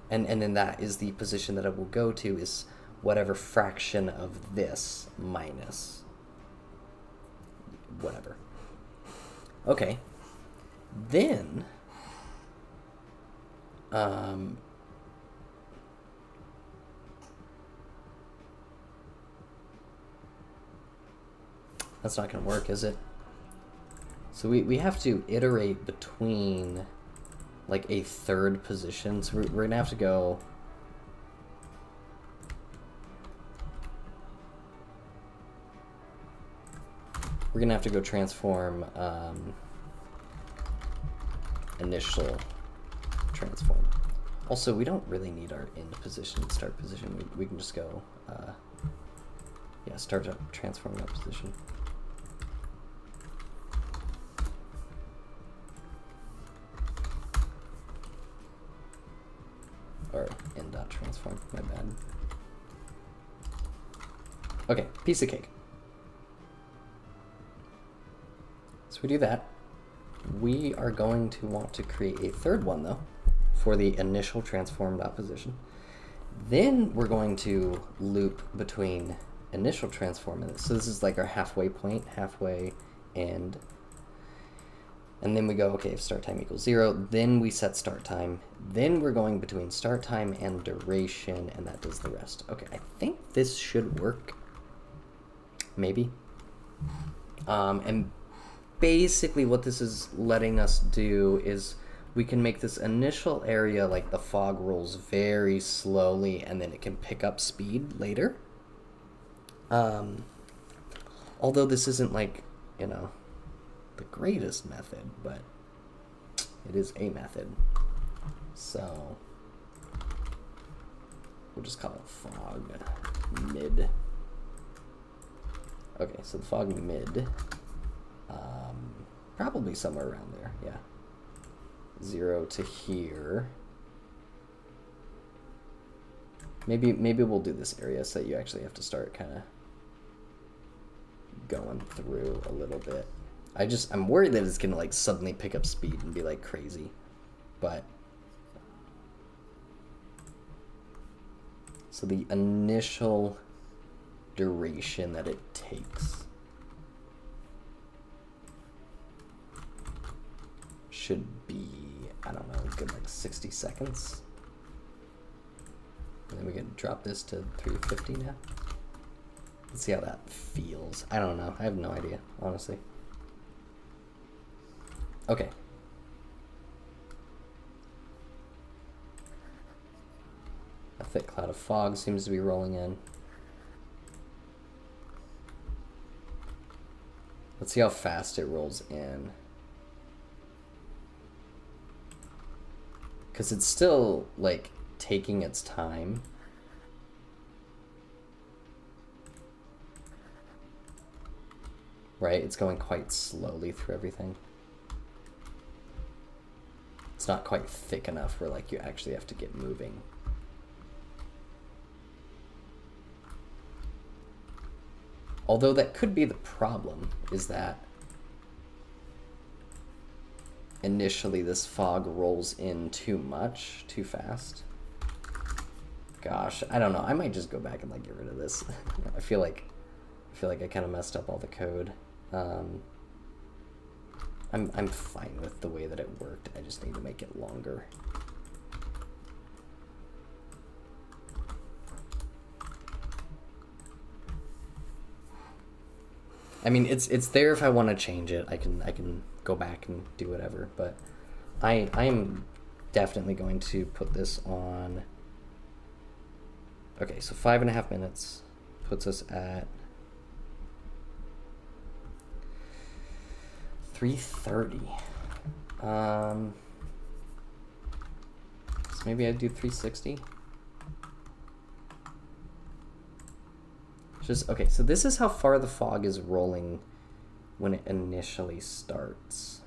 and then that is the position that it will go to, is whatever fraction of this minus whatever. Okay, then that's not going to work, is it? So we have to iterate between like a third position. So we're going to have to go transform initial transform. Also, we don't really need our end position and start position. We can just go yeah, start up transform that position. Or end.transform, my bad. Okay, piece of cake. So we do that. We are going to want to create a third one though for the initial transform.position. Then we're going to loop between initial transform and this. So this is like our halfway point, halfway end. And then we go, okay, if start time equals 0, then we set start time. Then we're going between start time and duration, and that does the rest. Okay, I think this should work. Maybe. And basically what this is letting us do is we can make this initial area like the fog rolls very slowly, and then it can pick up speed later. Although this isn't like, you know, the greatest method, but it is a method. So we'll just call it fog mid. Okay, so the fog mid, probably somewhere around there, yeah. 0 to here. Maybe we'll do this area so that you actually have to start kind of going through a little bit. I'm worried that it's gonna like suddenly pick up speed and be like crazy, but so the initial duration that it takes should be, I don't know, good like 60 seconds. And then we can drop this to 350 now. Let's see how that feels. I don't know. I have no idea, honestly. Okay. A thick cloud of fog seems to be rolling in. Let's see how fast it rolls in. Because it's still, like, taking its time. Right? It's going quite slowly through everything. It's not quite thick enough where, like, you actually have to get moving. Although that could be the problem, is that initially this fog rolls in too much, too fast. Gosh, I don't know. I might just go back and like get rid of this. I feel like I kind of messed up all the code. I'm fine with the way that it worked. I just need to make it longer. I mean, it's there if I want to change it. I can go back and do whatever, but I am definitely going to put this on. Okay, so 5.5 minutes puts us at 3:30. So maybe I'd do 360. Okay, so this is how far the fog is rolling when it initially starts.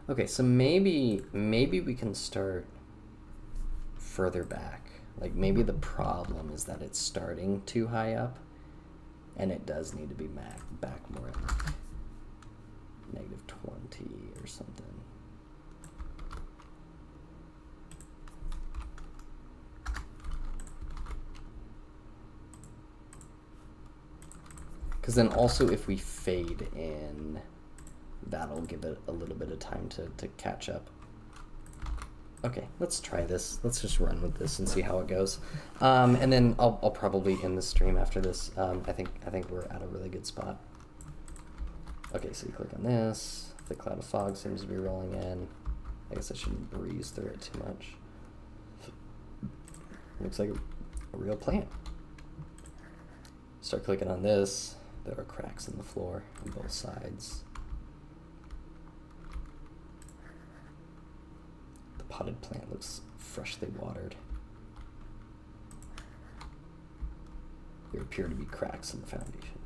Okay, so maybe we can start further back. Like maybe the problem is that it's starting too high up, and it does need to be back more at like -20 or something. Because then also if we fade in, that'll give it a little bit of time to catch up. Okay, let's try this. Let's just run with this and see how it goes. And then I'll probably end the stream after this. I think we're at a really good spot. Okay, so you click on this. The cloud of fog seems to be rolling in. I guess I shouldn't breeze through it too much. Looks like a real plant. Start clicking on this. There are cracks in the floor on both sides. The potted plant looks freshly watered. There appear to be cracks in the foundation.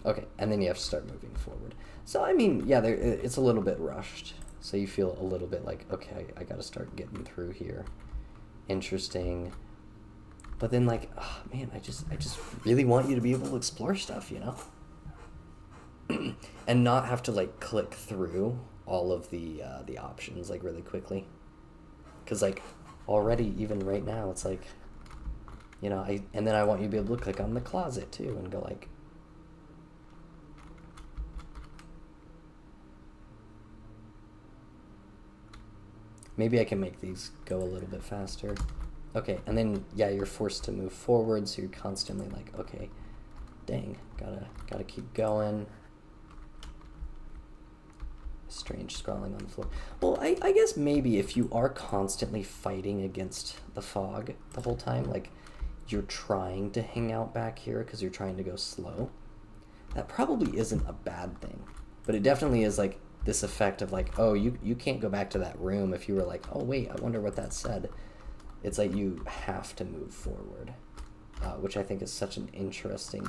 Okay, and then you have to start moving forward. So, I mean, yeah, it's a little bit rushed. So you feel a little bit like, okay, I gotta start getting through here. Interesting. But then, like, oh, man, I just really want you to be able to explore stuff, you know? And not have to, like, click through all of the options, like, really quickly. Because like already even right now it's like, you know, and then I want you to be able to click on the closet too and go like, maybe I can make these go a little bit faster. Okay, and then yeah, you're forced to move forward, so you're constantly like, okay, dang, gotta keep going. Strange scrawling on the floor. Well, I guess maybe if you are constantly fighting against the fog the whole time, like you're trying to hang out back here because you're trying to go slow, that probably isn't a bad thing. But it definitely is like this effect of like, oh, you can't go back to that room if you were like, oh wait, I wonder what that said. It's like you have to move forward, which I think is such an interesting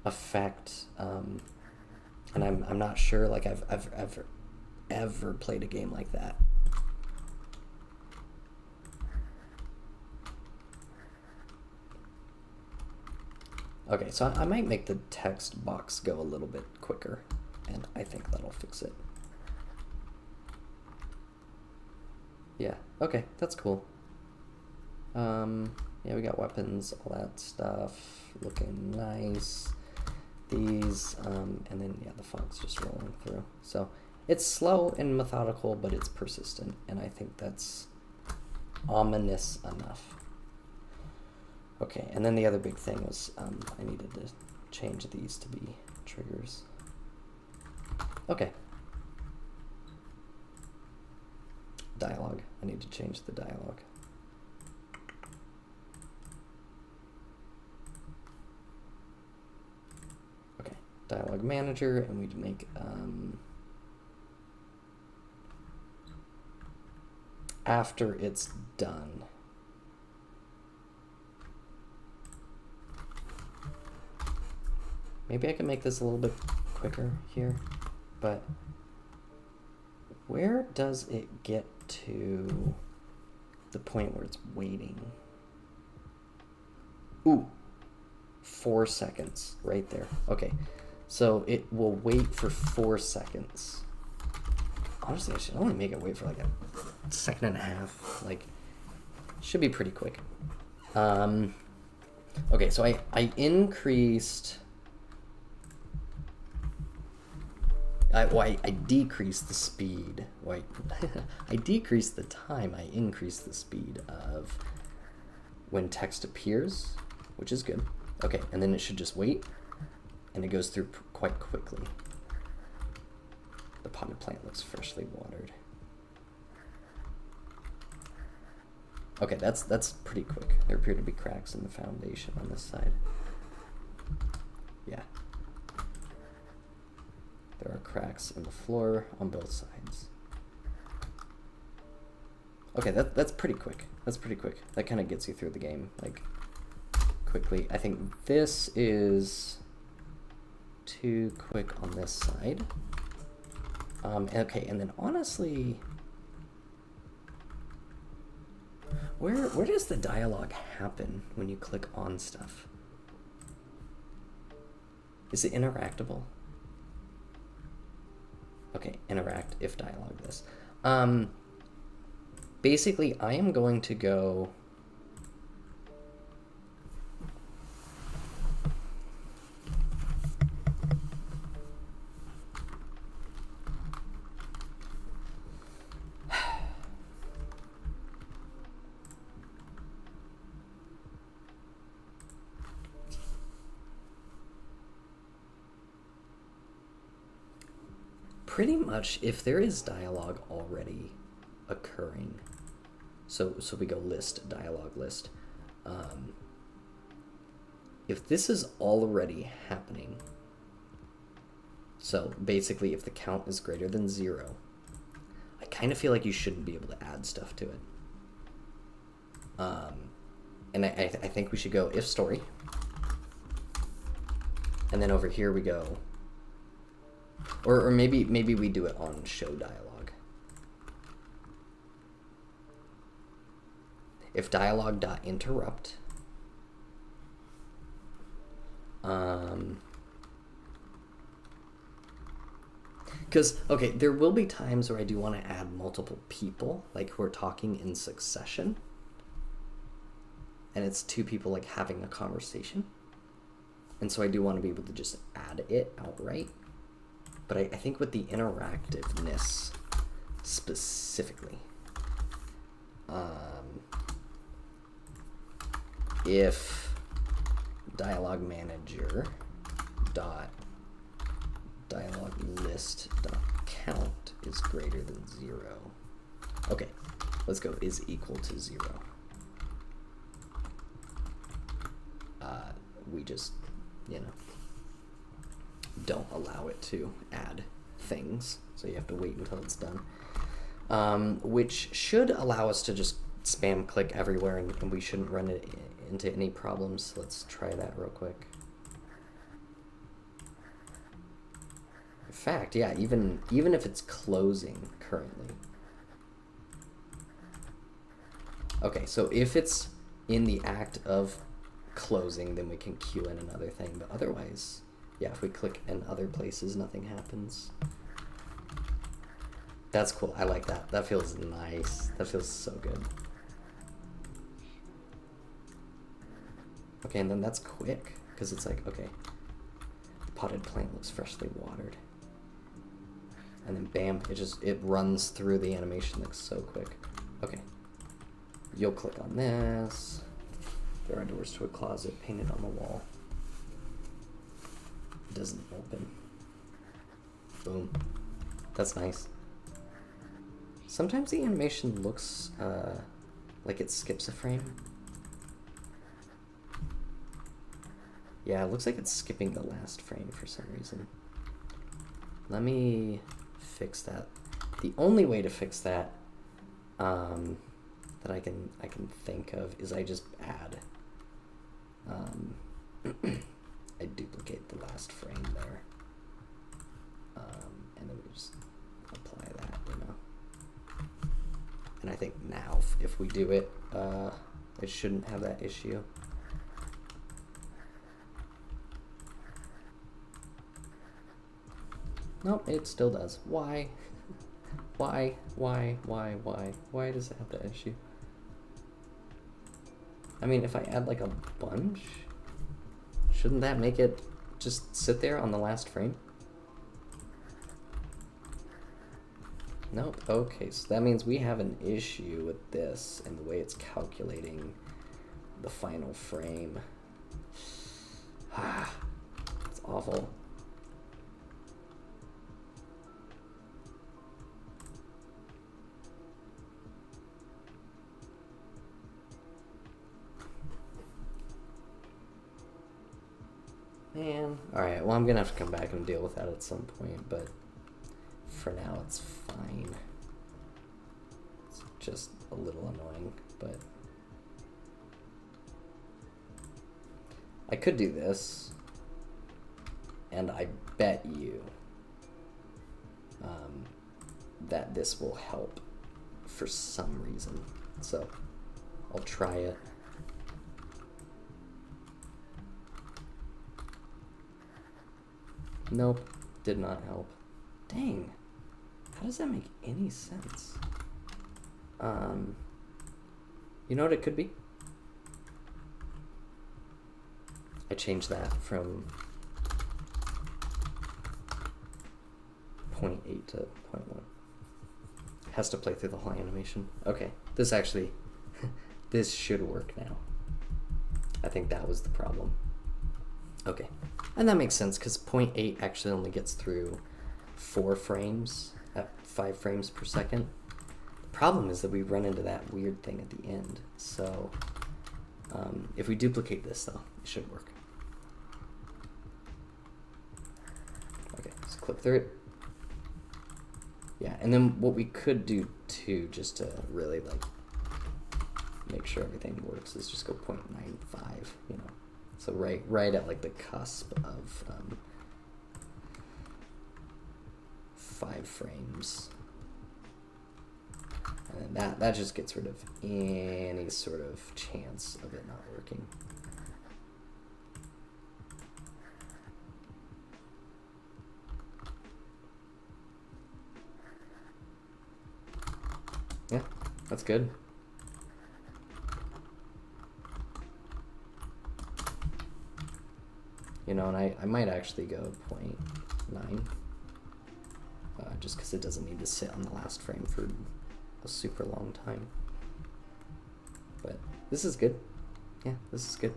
effect. And I'm not sure like I've ever played a game like that. Okay, so I might make the text box go a little bit quicker, and I think that'll fix it. Yeah, okay, that's cool. Yeah, we got weapons, all that stuff, looking nice. These, and then yeah, the fog's just rolling through. So it's slow and methodical, but it's persistent, and I think that's ominous enough. Okay, and then the other big thing was I needed to change these to be triggers. Okay. Dialogue. I need to change the dialogue. Okay, dialogue manager, and we'd make after it's done. Maybe I can make this a little bit quicker here, but where does it get to the point where it's waiting? Ooh, 4 seconds right there. Okay, so it will wait for 4 seconds. Honestly, I should only make it wait for like a second and a half. Like, should be pretty quick. Okay, so I increased. I decreased the speed. Wait, I decreased the time. I increased the speed of when text appears, which is good. Okay, and then it should just wait, and it goes through quite quickly. The potted plant looks freshly watered. Okay, that's pretty quick. There appear to be cracks in the foundation on this side. Yeah. There are cracks in the floor on both sides. Okay, that's pretty quick. That's pretty quick. That kind of gets you through the game, like, quickly. I think this is too quick on this side. Okay, and then honestly, where does the dialogue happen when you click on stuff? Is it interactable? Okay, interact if dialogue this. Basically, I am going to go. Pretty much, if there is dialogue already occurring, so we go list, dialogue list. If this is already happening, so basically if the count is greater than 0, I kind of feel like you shouldn't be able to add stuff to it. And I think we should go if story. And then over here we go, or maybe we do it on show dialogue. If dialogue dot interrupt, Because, okay, there will be times where I do want to add multiple people, like who are talking in succession. And it's two people like having a conversation. And so I do want to be able to just add it outright. But I think with the interactiveness specifically, if dialog manager dot dialog list dot count is greater than 0. Okay, let's go is equal to 0. We just, you know, don't allow it to add things, so you have to wait until it's done. Which should allow us to just spam click everywhere, and we shouldn't run it into any problems. Let's try that real quick. In fact, yeah, even if it's closing currently. Okay, so if it's in the act of closing, then we can queue in another thing, but otherwise, yeah, if we click in other places, nothing happens. That's cool. I like that. That feels nice. That feels so good. Okay, and then that's quick, because it's like, okay, the potted plant looks freshly watered. And then bam, it runs through the animation like so quick. Okay. You'll click on this. There are doors to a closet painted on the wall. It doesn't open. Boom. That's nice. Sometimes the animation looks like it skips a frame. Yeah, it looks like it's skipping the last frame for some reason. Let me fix that. The only way to fix that that I can think of is I just add I duplicate the last frame there, and then we just apply that, you know. And I think now if we do it, it shouldn't have that issue. Nope, it still does. Why? Why does it have that issue? I mean, if I add like a bunch, shouldn't that make it just sit there on the last frame? Nope. Okay, so that means we have an issue with this and the way it's calculating the final frame. It's awful. Man, alright, well I'm gonna have to come back and deal with that at some point, but for now it's fine. It's just a little annoying, but I could do this, and I bet you that this will help for some reason. So I'll try it. Nope, did not help. Dang, how does that make any sense? You know what it could be? I changed that from 0.8 to 0.1. Has to play through the whole animation. Okay, this actually, this should work now. I think that was the problem. Okay, and that makes sense because 0.8 actually only gets through 4 frames at 5 frames per second. The problem is that we run into that weird thing at the end. So if we duplicate this though, it should work. Okay, let's click through it. Yeah, and then what we could do too, just to really like make sure everything works, is just go 0.95, you know. So right at like the cusp of 5 frames. And then that just gets rid of any sort of chance of it not working. Yeah, that's good. You know, and I might actually go 0.9, just because it doesn't need to sit on the last frame for a super long time. But this is good. Yeah, this is good.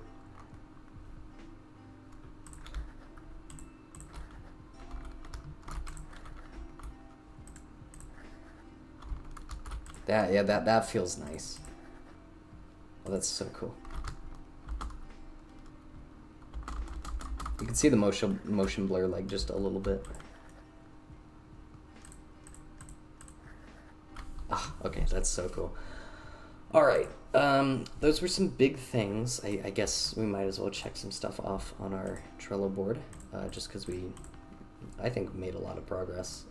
That feels nice. Oh, that's so cool. You can see the motion blur like just a little bit. Ah, okay, that's so cool. All right, those were some big things. I guess we might as well check some stuff off on our Trello board, just because I think, made a lot of progress.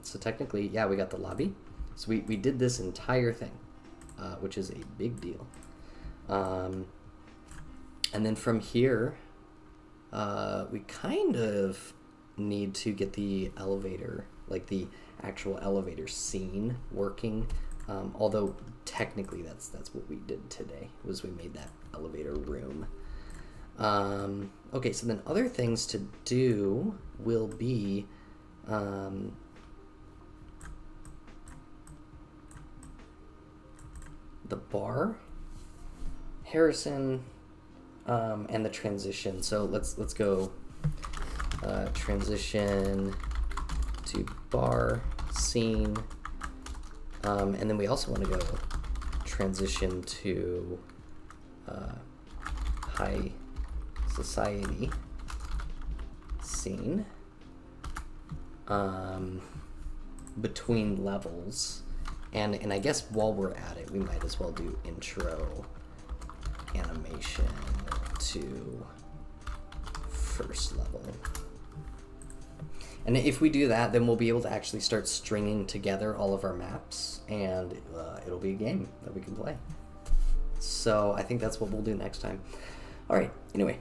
So technically, yeah, we got the lobby. So we did this entire thing, which is a big deal. And then from here, we kind of need to get the elevator, like the actual elevator scene working. Although technically that's what we did today, was we made that elevator room. Okay, so then other things to do will be the bar, Harrison, and the transition. So let's go transition to bar scene, and then we also want to go transition to high society scene, between levels. And I guess while we're at it, we might as well do intro animation to first level. And if we do that, then we'll be able to actually start stringing together all of our maps, and it'll be a game that we can play. So I think that's what we'll do next time. All right, anyway,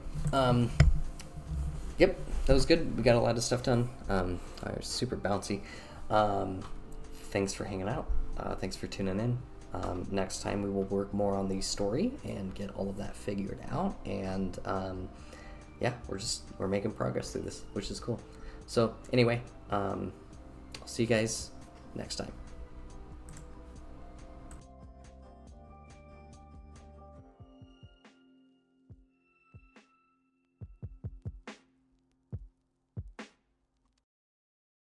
yep, that was good. We got a lot of stuff done. I was super bouncy. Thanks for hanging out. Thanks for tuning in. Next time we will work more on the story and get all of that figured out. And yeah, we're making progress through this, which is cool. So anyway, I'll see you guys next time.